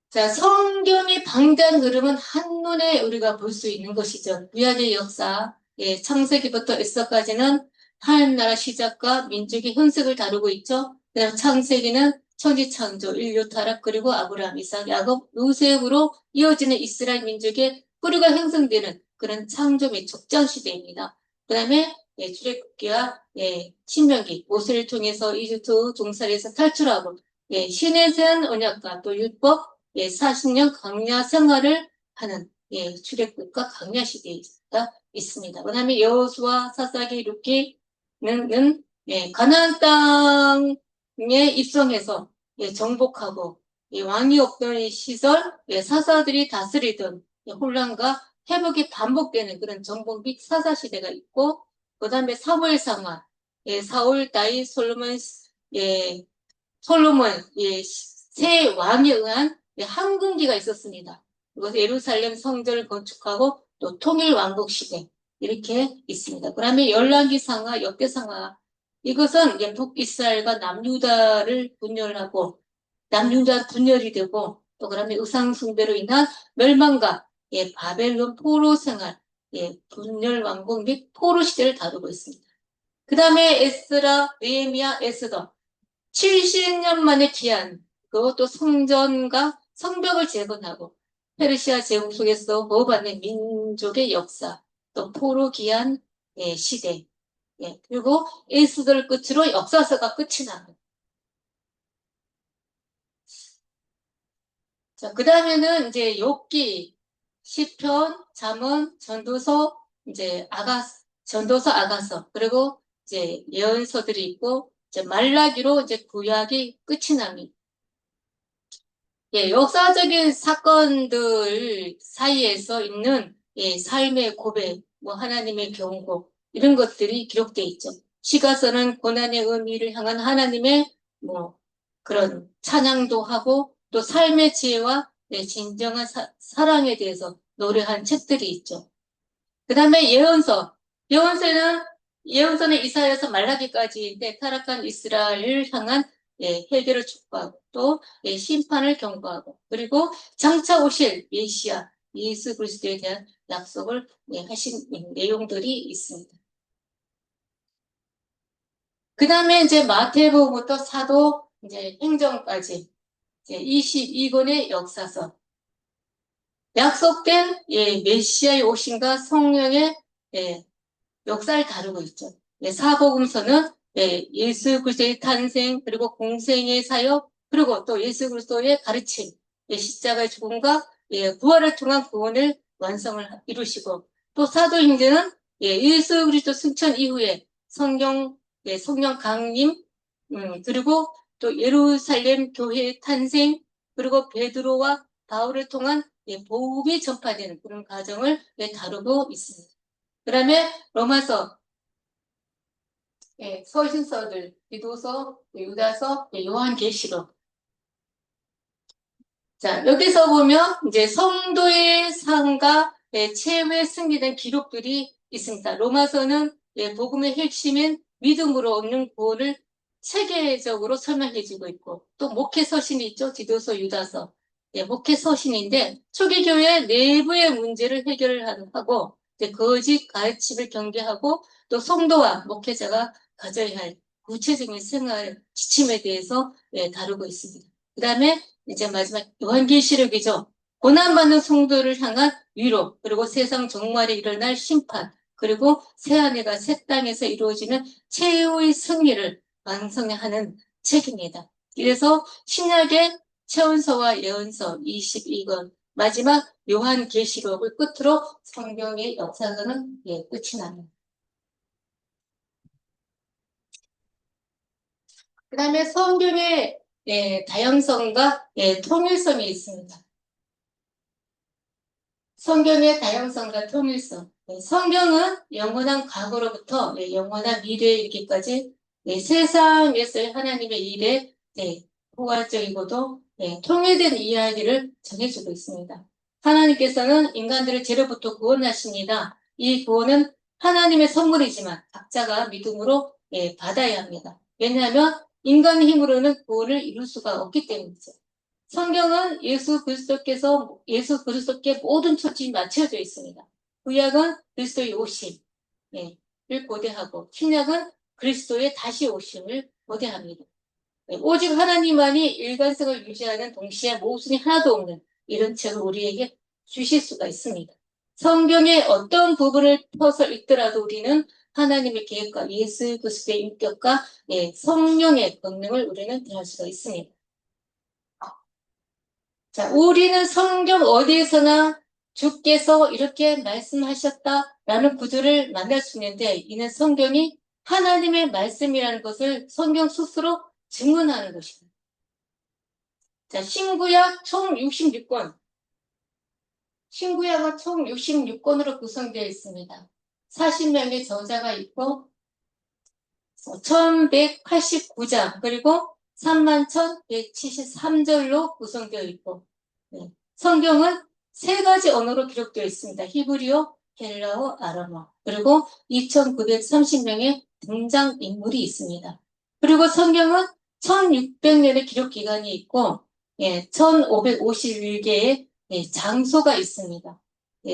S1: 자, 성경의 방대한 흐름은 한눈에 우리가 볼 수 있는 것이죠. 구약의 역사, 창세기부터 에스더까지는 하나님 나라 시작과 민족의 현석을 다루고 있죠. 그다음 창세기는 천지창조, 인류 타락, 그리고 아브라함, 이삭, 야곱, 요셉으로 이어지는 이스라엘 민족의 뿌리가 형성되는 그런 창조 및 족장 시대입니다. 그 다음에 출애굽기와 신명기, 모세를 통해서 이집트 종살이에서 탈출하고 신에 대한 언약과 또 율법, 40년 광야 생활을 하는 출애굽과 광야 시대가 있습니다. 그 다음에 여호수아, 사사기, 룻기는 가나안 땅에 입성해서 정복하고 왕이 없던 이 시설, 사사들이 다스리던 혼란과 회복이 반복되는 그런 정복 및 사사 시대가 있고, 그 다음에 사무엘 상하, 사울, 다윗, 솔로몬, 세 왕에 의한 황금기가 있었습니다. 그리고 예루살렘 성전을 건축하고 또 통일 왕국 시대 이렇게 있습니다. 그다음에 열왕기 상하, 역대 상하 이것은 이제 북이스라엘과 남유다를 분열하고 남유다 분열이 되고 또 그다음에 우상 숭배로 인한 멸망과 바벨론 포로 생활, 분열 왕국 및 포로 시대를 다루고 있습니다. 그다음에 에스라, 느헤미야, 에스더 70년 만에 귀한 그것도 성전과 성벽을 재건하고 페르시아 제국 속에서 보호받는 민족의 역사, 또 포로 귀한 시대, 그리고 에스더를 끝으로 역사서가 끝이 납니다. 자, 그 다음에는 이제 욥기, 시편, 잠언, 전도서, 전도서, 아가서, 그리고 이제 예언서들이 있고, 이제 말라기로 이제 구약이 끝이 납니다. 역사적인 사건들 사이에서 있는 삶의 고백, 하나님의 경고 이런 것들이 기록되어 있죠. 시가서는 고난의 의미를 향한 하나님의 그런 찬양도 하고 또 삶의 지혜와 진정한 사랑에 대해서 노래한 책들이 있죠. 그 다음에 예언서는 이사야에서 말라기까지인데 타락한 이스라엘을 향한 회개를 촉구하고 또 심판을 경고하고 그리고 장차 오실 메시아 예수 그리스도에 대한 약속을 하신 내용들이 있습니다. 그 다음에 이제 마태복음부터 사도 행정까지 22권의 역사서 약속된 메시아의 오심과 성령의 역사를 다루고 있죠. 사복음서는 예수 그리스도의 탄생 그리고 공생의 사역 그리고 또 예수 그리스도의 가르침, 십자가의 죽음과 부활을 통한 구원을 완성을 이루시고, 또 사도행전은 예수 그리스도 승천 이후에 성령 강림, 그리고 또 예루살렘 교회의 탄생, 그리고 베드로와 바울을 통한 복음이 전파되는 그런 과정을 다루고 있습니다. 그 다음에 로마서, 서신서들, 디도서, 유다서, 요한계시록. 자, 여기서 보면 이제 성도의 삶과 최후에 승리된 기록들이 있습니다. 로마서는 복음의 핵심인 믿음으로 얻는 구원을 체계적으로 설명해주고 있고, 또 목회 서신이 있죠. 디도서, 유다서. 목회 서신인데 초기 교회 내부의 문제를 해결하고 거짓 가르침을 경계하고 또 성도와 목회자가 가져야 할 구체적인 생활 지침에 대해서 다루고 있습니다. 그 다음에 이제 마지막 요한계시록이죠. 고난받는 성도를 향한 위로, 그리고 세상 종말에 일어날 심판, 그리고 새하늘과 새 땅에서 이루어지는 최후의 승리를 완성하는 책입니다. 그래서 신약의 체온서와 예언서 22권, 마지막 요한계시록을 끝으로 성경의 역사는 끝이 납니다. 그 다음에 성경의 다양성과 통일성이 있습니다. 성경의 다양성과 통일성. 성경은 영원한 과거로부터 영원한 미래에 이르기까지 세상에서의 하나님의 일에 포괄적이고도 통일된 이야기를 전해주고 있습니다. 하나님께서는 인간들을 죄로부터 구원하십니다. 이 구원은 하나님의 선물이지만 각자가 믿음으로 받아야 합니다. 왜냐하면 인간의 힘으로는 구원을 이룰 수가 없기 때문이죠. 성경은 예수 그리스도께 모든 초점이 맞춰져 있습니다. 구약은 그리스도의 오심을 고대하고 신약은 그리스도의 다시 오심을 고대합니다. 오직 하나님만이 일관성을 유지하는 동시에 모순이 하나도 없는 이런 책을 우리에게 주실 수가 있습니다. 성경의 어떤 부분을 펴서 읽더라도 우리는 하나님의 계획과 예수 그리스도의 인격과 성령의 권능을 우리는 대할 수가 있습니다. 자, 우리는 성경 어디에서나 주께서 이렇게 말씀하셨다라는 구절을 만날 수 있는데 이는 성경이 하나님의 말씀이라는 것을 성경 스스로 증언하는 것입니다. 자, 신구약 총 66권. 신구약은 총 66권으로 구성되어 있습니다. 40명의 저자가 있고 1189장 그리고 31,173절로 구성되어 있고 성경은 세 가지 언어로 기록되어 있습니다. 히브리어, 헬라어, 아람어 그리고 2,930명의 등장인물이 있습니다. 그리고 성경은 1,600년의 기록 기간이 있고 1,551개의 장소가 있습니다.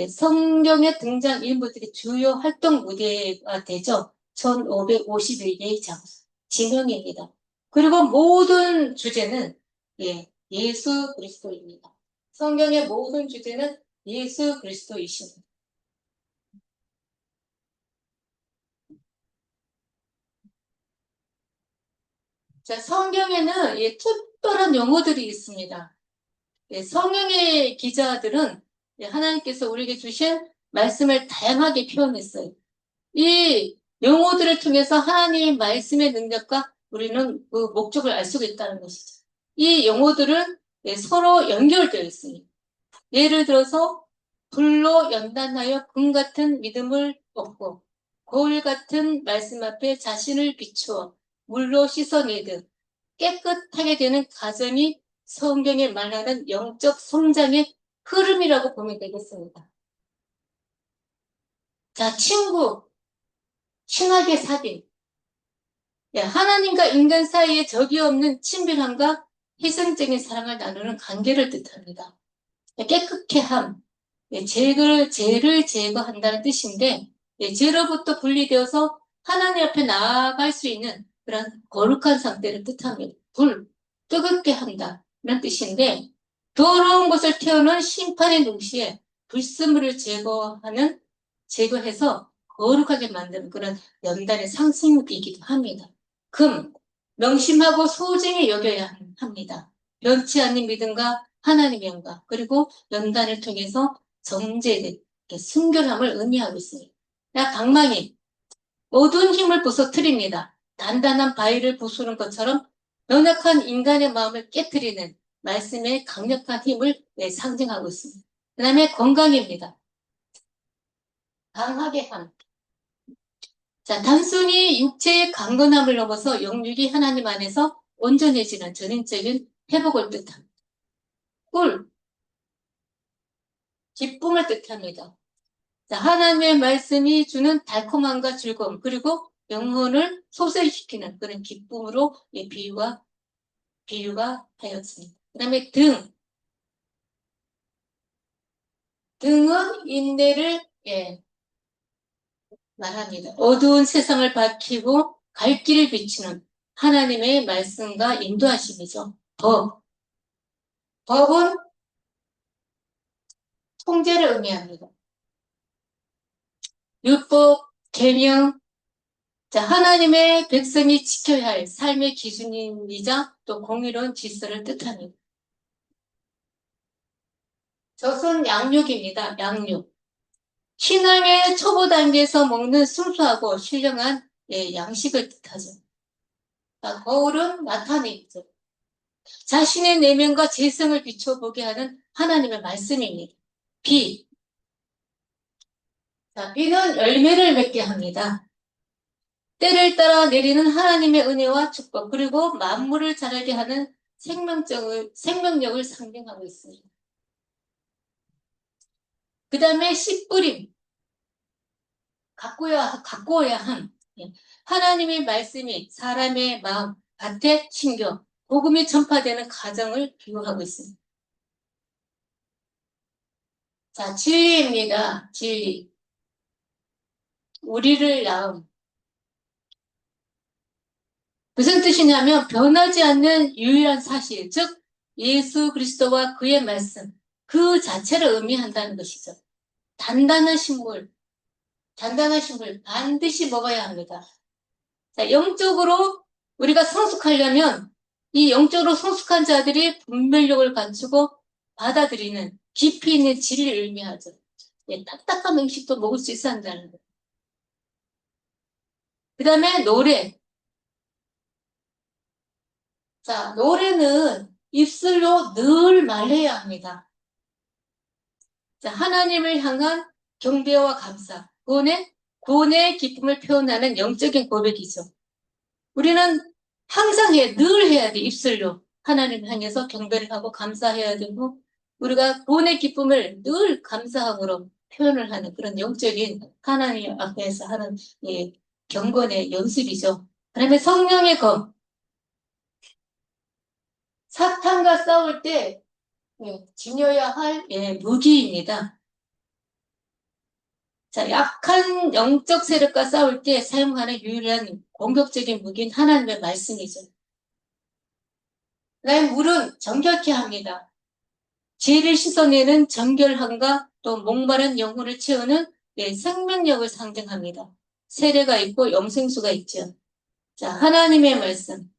S1: 성경의 등장인물들이 주요 활동 무대가 되죠. 1,551개의 장소, 진영입니다. 그리고 모든 주제는 예수 그리스도입니다. 성경의 모든 주제는 예수 그리스도이십니다. 자, 성경에는 특별한 용어들이 있습니다. 성경의 기자들은 하나님께서 우리에게 주신 말씀을 다양하게 표현했어요. 이 용어들을 통해서 하나님의 말씀의 능력과 우리는 그 목적을 알 수가 있다는 것이죠. 이 용어들은 서로 연결되어 있습니다. 예를 들어서 불로 연단하여 금 같은 믿음을 얻고 거울 같은 말씀 앞에 자신을 비추어 물로 씻어내듯 깨끗하게 되는 과정이 성경에 말하는 영적 성장의 흐름이라고 보면 되겠습니다. 자, 친하게 사귐. 하나님과 인간 사이에 적이 없는 친밀함과 희생적인 사랑을 나누는 관계를 뜻합니다. 깨끗게 함, 죄를 제거한다는 뜻인데 죄로부터 분리되어서 하나님 앞에 나아갈 수 있는 그런 거룩한 상태를 뜻합니다. 뜨겁게 한다 이런 뜻인데 더러운 것을 태우는 심판의 동시에 불순물을 제거해서 거룩하게 만드는 그런 연단의 상징이기도 합니다. 명심하고 소중히 여겨야 합니다. 변치 않는 믿음과 하나님의 영광 그리고 연단을 통해서 정제된 순결함을 의미하고 있습니다. 방망이, 모든 힘을 부서뜨립니다. 단단한 바위를 부수는 것처럼 연약한 인간의 마음을 깨뜨리는 말씀의 강력한 힘을 상징하고 있습니다. 그 다음에 건강입니다. 강하게 함. 자, 단순히 육체의 강건함을 넘어서 영육이 하나님 안에서 온전해지는 전인적인 회복을 뜻합니다. 꿀, 기쁨을 뜻합니다. 자, 하나님의 말씀이 주는 달콤함과 즐거움, 그리고 영혼을 소생시키는 그런 기쁨으로 비유가 하였습니다. 그 다음에 등은 인내를 말합니다. 어두운 세상을 밝히고 갈 길을 비추는 하나님의 말씀과 인도하심이죠. 법은 통제를 의미합니다. 율법, 계명, 자, 하나님의 백성이 지켜야 할 삶의 기준이자 또 공의로운 질서를 뜻합니다. 젖은 양육입니다. 양육. 신앙의 초보 단계에서 먹는 순수하고 신령한 양식을 뜻하죠. 자, 거울은 나타내죠. 자신의 내면과 재성을 비춰보게 하는 하나님의 말씀입니다. 비. 자, 비는 열매를 맺게 합니다. 때를 따라 내리는 하나님의 은혜와 축복, 그리고 만물을 자라게 하는 생명력을 상징하고 있습니다. 그 다음에 씨 뿌림. 가꾸어야 함. 하나님의 말씀이 사람의 마음, 밭에 심겨 복음이 전파되는 과정을 비유하고 있습니다. 자, 진리입니다. 진리. 우리를 낳음. 무슨 뜻이냐면 변하지 않는 유일한 사실, 즉 예수 그리스도와 그의 말씀, 그 자체를 의미한다는 것이죠. 단단한 식물 반드시 먹어야 합니다. 자, 영적으로 우리가 성숙하려면 이 영적으로 성숙한 자들이 분별력을 갖추고 받아들이는 깊이 있는 진리를 의미하죠. 딱딱한 음식도 먹을 수 있어야 한다는 거예요. 그 다음에 노래. 자, 노래는 입술로 늘 말해야 합니다. 자, 하나님을 향한 경배와 감사, 구원의 기쁨을 표현하는 영적인 고백이죠. 우리는 항상 늘 해야 돼, 입술로. 하나님을 향해서 경배를 하고 감사해야 되고, 우리가 구원의 기쁨을 늘 감사함으로 표현을 하는 그런 영적인 하나님 앞에서 하는 경건의 연습이죠. 그다음에 성령의 검. 사탄과 싸울 때 지녀야 할 무기입니다. 자, 약한 영적 세력과 싸울 때 사용하는 유일한 공격적인 무기는 하나님의 말씀이죠. 그다음에 물은 정결케 합니다. 죄를 씻어내는 정결함과 또 목마른 영혼을 채우는 생명력을 상징합니다. 세례가 있고 영생수가 있죠. 자, 하나님의 말씀.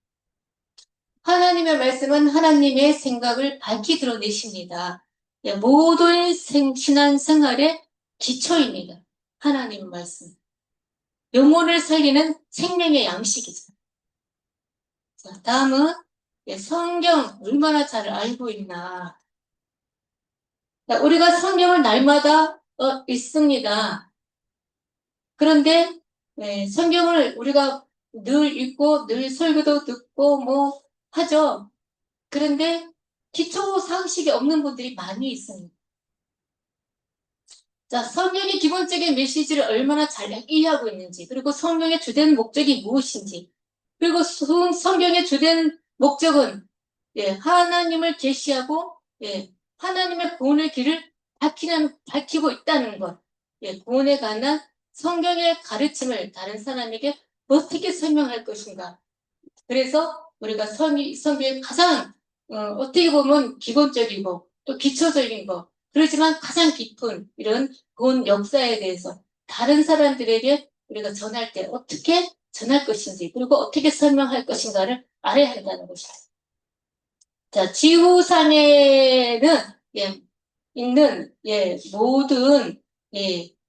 S1: 하나님의 말씀은 하나님의 생각을 밝히 드러내십니다. 모든 신앙 생활의 기초입니다. 하나님의 말씀. 영혼을 살리는 생명의 양식이죠. 자, 다음은 성경 얼마나 잘 알고 있나. 자, 우리가 성경을 날마다 읽습니다. 그런데 성경을 우리가 늘 읽고 늘 설교도 듣고 뭐 하죠. 그런데 기초 상식이 없는 분들이 많이 있습니다. 자, 성경의 기본적인 메시지를 얼마나 잘 이해하고 있는지, 그리고 성경의 주된 목적이 무엇인지, 그리고 성경의 주된 목적은 하나님을 계시하고 하나님의 구원의 길을 밝히고 있다는 것, 구원에 관한 성경의 가르침을 다른 사람에게 어떻게 설명할 것인가. 그래서 우리가 성경의 가장 어떻게 보면 기본적이고 또 기초적인 거, 그렇지만 가장 깊은 이런 구원 역사에 대해서 다른 사람들에게 우리가 전할 때 어떻게 전할 것인지, 그리고 어떻게 설명할 것인가를 알아야 한다는 것입니다. 자, 지구상에는 있는 모든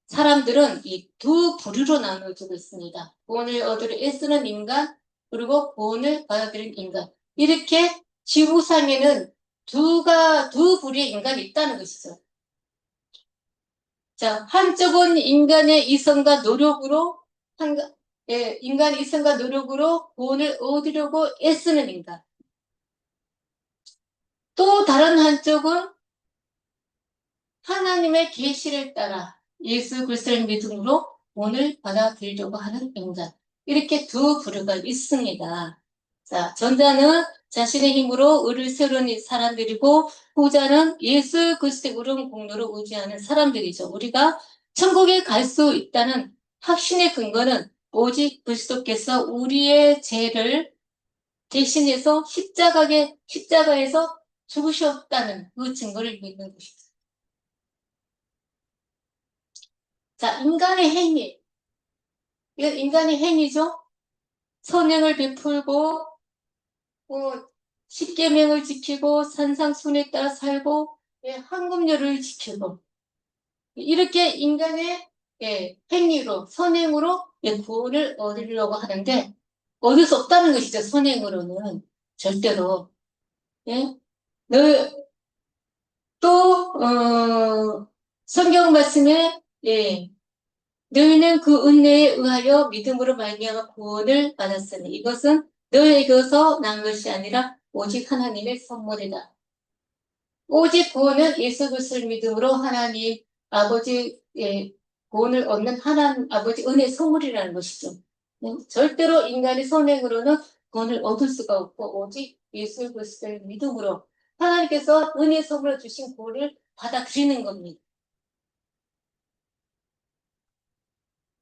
S1: 사람들은 이 두 부류로 나눠지고 있습니다. 구원을 얻으려 애쓰는 인간, 그리고 구원을 받아들인 인간. 이렇게 지구상에는 두 부류의 인간이 있다는 것이죠. 자, 한쪽은 인간의 이성과 노력으로, 인간의 이성과 노력으로 구원을 얻으려고 애쓰는 인간. 또 다른 한쪽은 하나님의 계시를 따라 예수 그리스도를 믿음으로 구원을 받아들이려고 하는 인간. 이렇게 두 부류가 있습니다. 자, 전자는 자신의 힘으로 의를 세우는 사람들이고, 후자는 예수 그리스도의 의로운 공로를 의지하는 사람들이죠. 우리가 천국에 갈 수 있다는 확신의 근거는 오직 그리스도께서 우리의 죄를 대신해서 십자가에서 죽으셨다는 그 증거를 믿는 것이죠. 자, 인간의 행위. 이건 인간의 행위죠. 선행을 베풀고, 십계명을 지키고, 산상순에 따라 살고, 황금률을 지키고. 이렇게 인간의 행위로, 선행으로 구원을 얻으려고 하는데, 얻을 수 없다는 것이죠. 선행으로는. 절대로. 예? 또, 성경 말씀에, 너희는 그 은혜에 의하여 믿음으로 말미암아 구원을 받았으니 이것은 너희에게서 난 것이 아니라 오직 하나님의 선물이다. 오직 구원은 예수 그리스도를 믿음으로 하나님 아버지의 구원을 얻는 하나님 아버지 은혜 선물이라는 것이죠. 절대로 인간의 선행으로는 구원을 얻을 수가 없고 오직 예수 그리스도를 믿음으로 하나님께서 은혜 선물로 주신 구원을 받아들이는 겁니다.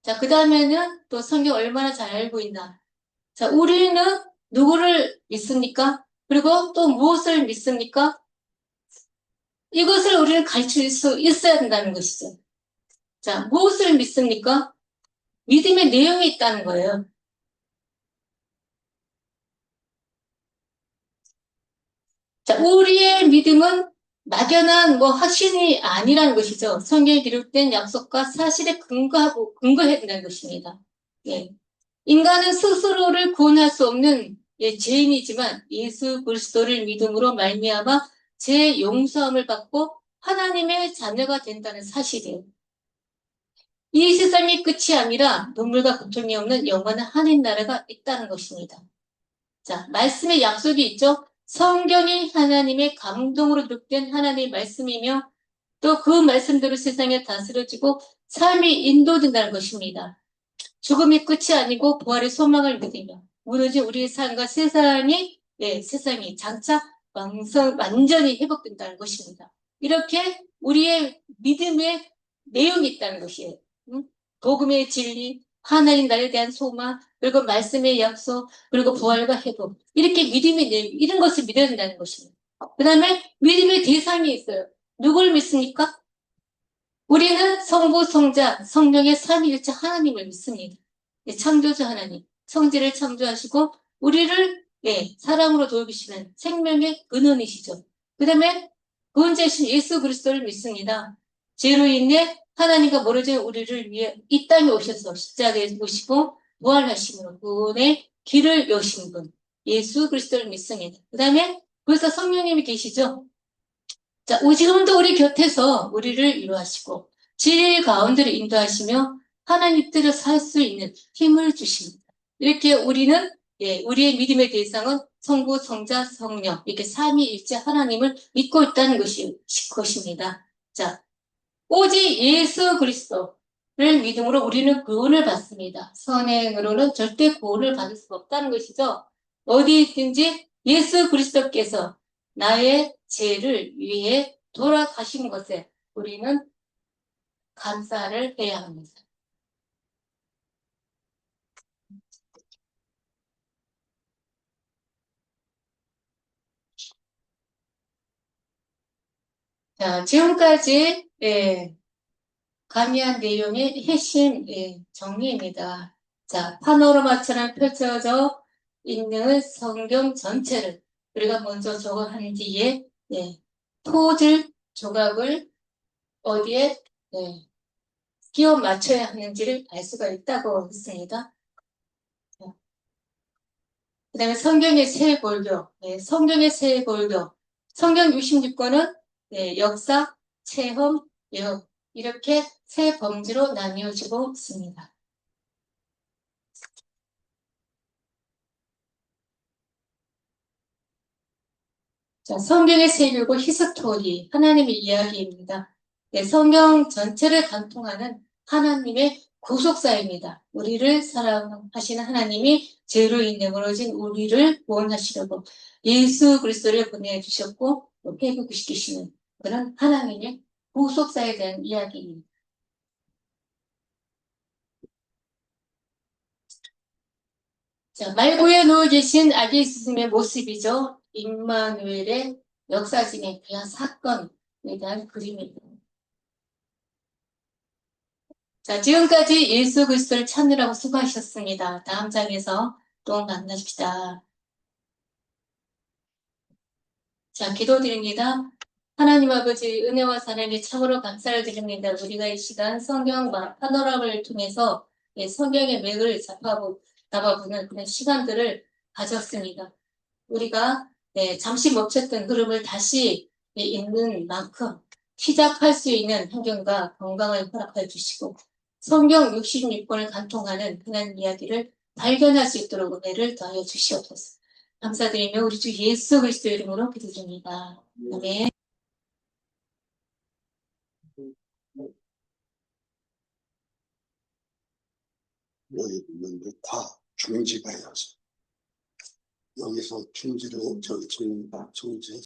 S1: 자, 그 다음에는 또 성경 얼마나 잘 알고 있나. 자, 우리는 누구를 믿습니까? 그리고 또 무엇을 믿습니까? 이것을 우리는 가르칠 수 있어야 된다는 것이죠. 자, 무엇을 믿습니까? 믿음의 내용이 있다는 거예요. 자, 우리의 믿음은 막연한 확신이 아니라는 것이죠. 성경에 기록된 약속과 사실에 근거해야 된다는 것입니다. 예. 인간은 스스로를 구원할 수 없는 죄인이지만 예수 그리스도를 믿음으로 말미암아 죄 용서함을 받고 하나님의 자녀가 된다는 사실이에요. 이 세상이 끝이 아니라 눈물과 고통이 없는 영원한 하나님 나라가 있다는 것입니다. 자, 말씀의 약속이 있죠. 성경이 하나님의 감동으로 기록된 하나님의 말씀이며 또 그 말씀대로 세상에 다스려지고 삶이 인도된다는 것입니다. 죽음이 끝이 아니고 부활의 소망을 믿으며 무너진 우리의 삶과 세상이 장차 완전히 회복된다는 것입니다. 이렇게 우리의 믿음의 내용이 있다는 것이에요. 복음의 진리, 하나님 나라에 대한 소망, 그리고 말씀의 약속, 그리고 부활과 회복. 이렇게 믿음의 내용, 이런 것을 믿어야 된다는 것입니다. 그 다음에 믿음의 대상이 있어요. 누굴 믿습니까? 우리는 성부, 성자, 성령의 삼위일체 하나님을 믿습니다. 창조주 하나님, 성질을 창조하시고 우리를 사랑으로 돌보시는 생명의 근원이시죠. 그 다음에 구원자이신 예수 그리스도를 믿습니다. 죄로 인해 하나님과 멀어진 우리를 위해 이 땅에 오셔서 십자가에 오시고 부활하심으로 구원의 길을 여신 분 예수 그리스도를 믿습니다. 그 다음에 벌써 성령님이 계시죠. 자, 지금도 우리 곁에서 우리를 위로하시고 질 가운데로 인도하시며 하나님 뜻대로 살 수 있는 힘을 주십니다. 이렇게 우리는 우리의 믿음의 대상은 성부, 성자, 성령 이렇게 삼위일체 하나님을 믿고 있다는 것입니다. 자, 오직 예수 그리스도를 믿음으로 우리는 구원을 받습니다. 선행으로는 절대 구원을 받을 수가 없다는 것이죠. 어디 있든지 예수 그리스도께서 나의 죄를 위해 돌아가신 것에 우리는 감사를 해야 합니다. 자, 지금까지 강의한 내용의 핵심 정리입니다. 자, 파노라마처럼 펼쳐져 있는 성경 전체를 우리가 먼저 적어한 뒤에 포즈 조각을 어디에 끼워 맞춰야 하는지를 알 수가 있다고 했습니다. 그 다음에 성경의 세 골교, 성경의 세 골교, 성경 66권은 역사, 체험, 예언 이렇게 세 범주로 나뉘어지고 있습니다. 자, 성경의 세 교고 히스토리, 하나님의 이야기입니다. 성경 전체를 관통하는 하나님의 구속사입니다. 우리를 사랑하시는 하나님이 죄로 인해 멀어진 우리를 구원하시려고 예수 그리스도를 보내주셨고 회복시키시는 그런 하나님의 구속사에 대한 이야기입니다. 자, 말고에 누워 계신 아기 예수님의 모습이죠. 임마누엘의 역사적인 귀한 사건에 대한 그림입니다. 자, 지금까지 예수 그리스도를 찾느라고 수고하셨습니다. 다음 장에서 또 만나십시다. 자, 기도드립니다. 하나님 아버지 은혜와 사랑에 참으로 감사를 드립니다. 우리가 이 시간 성경과 파노라마를 통해서 성경의 맥을 잡아보는 그런 시간들을 가졌습니다. 우리가 잠시 멈췄던 흐름을 다시 읽는 만큼 시작할 수 있는 환경과 건강을 허락해 주시고 성경 66권을 간통하는 그런 이야기를 발견할 수 있도록 은혜를 더하여 주시옵소서. 감사드리며 우리 주 예수 그리스도 이름으로 기도드립니다. 아멘.
S2: 여기 있는데 다 중지가 해야죠. 여기서 중지를 저기 중지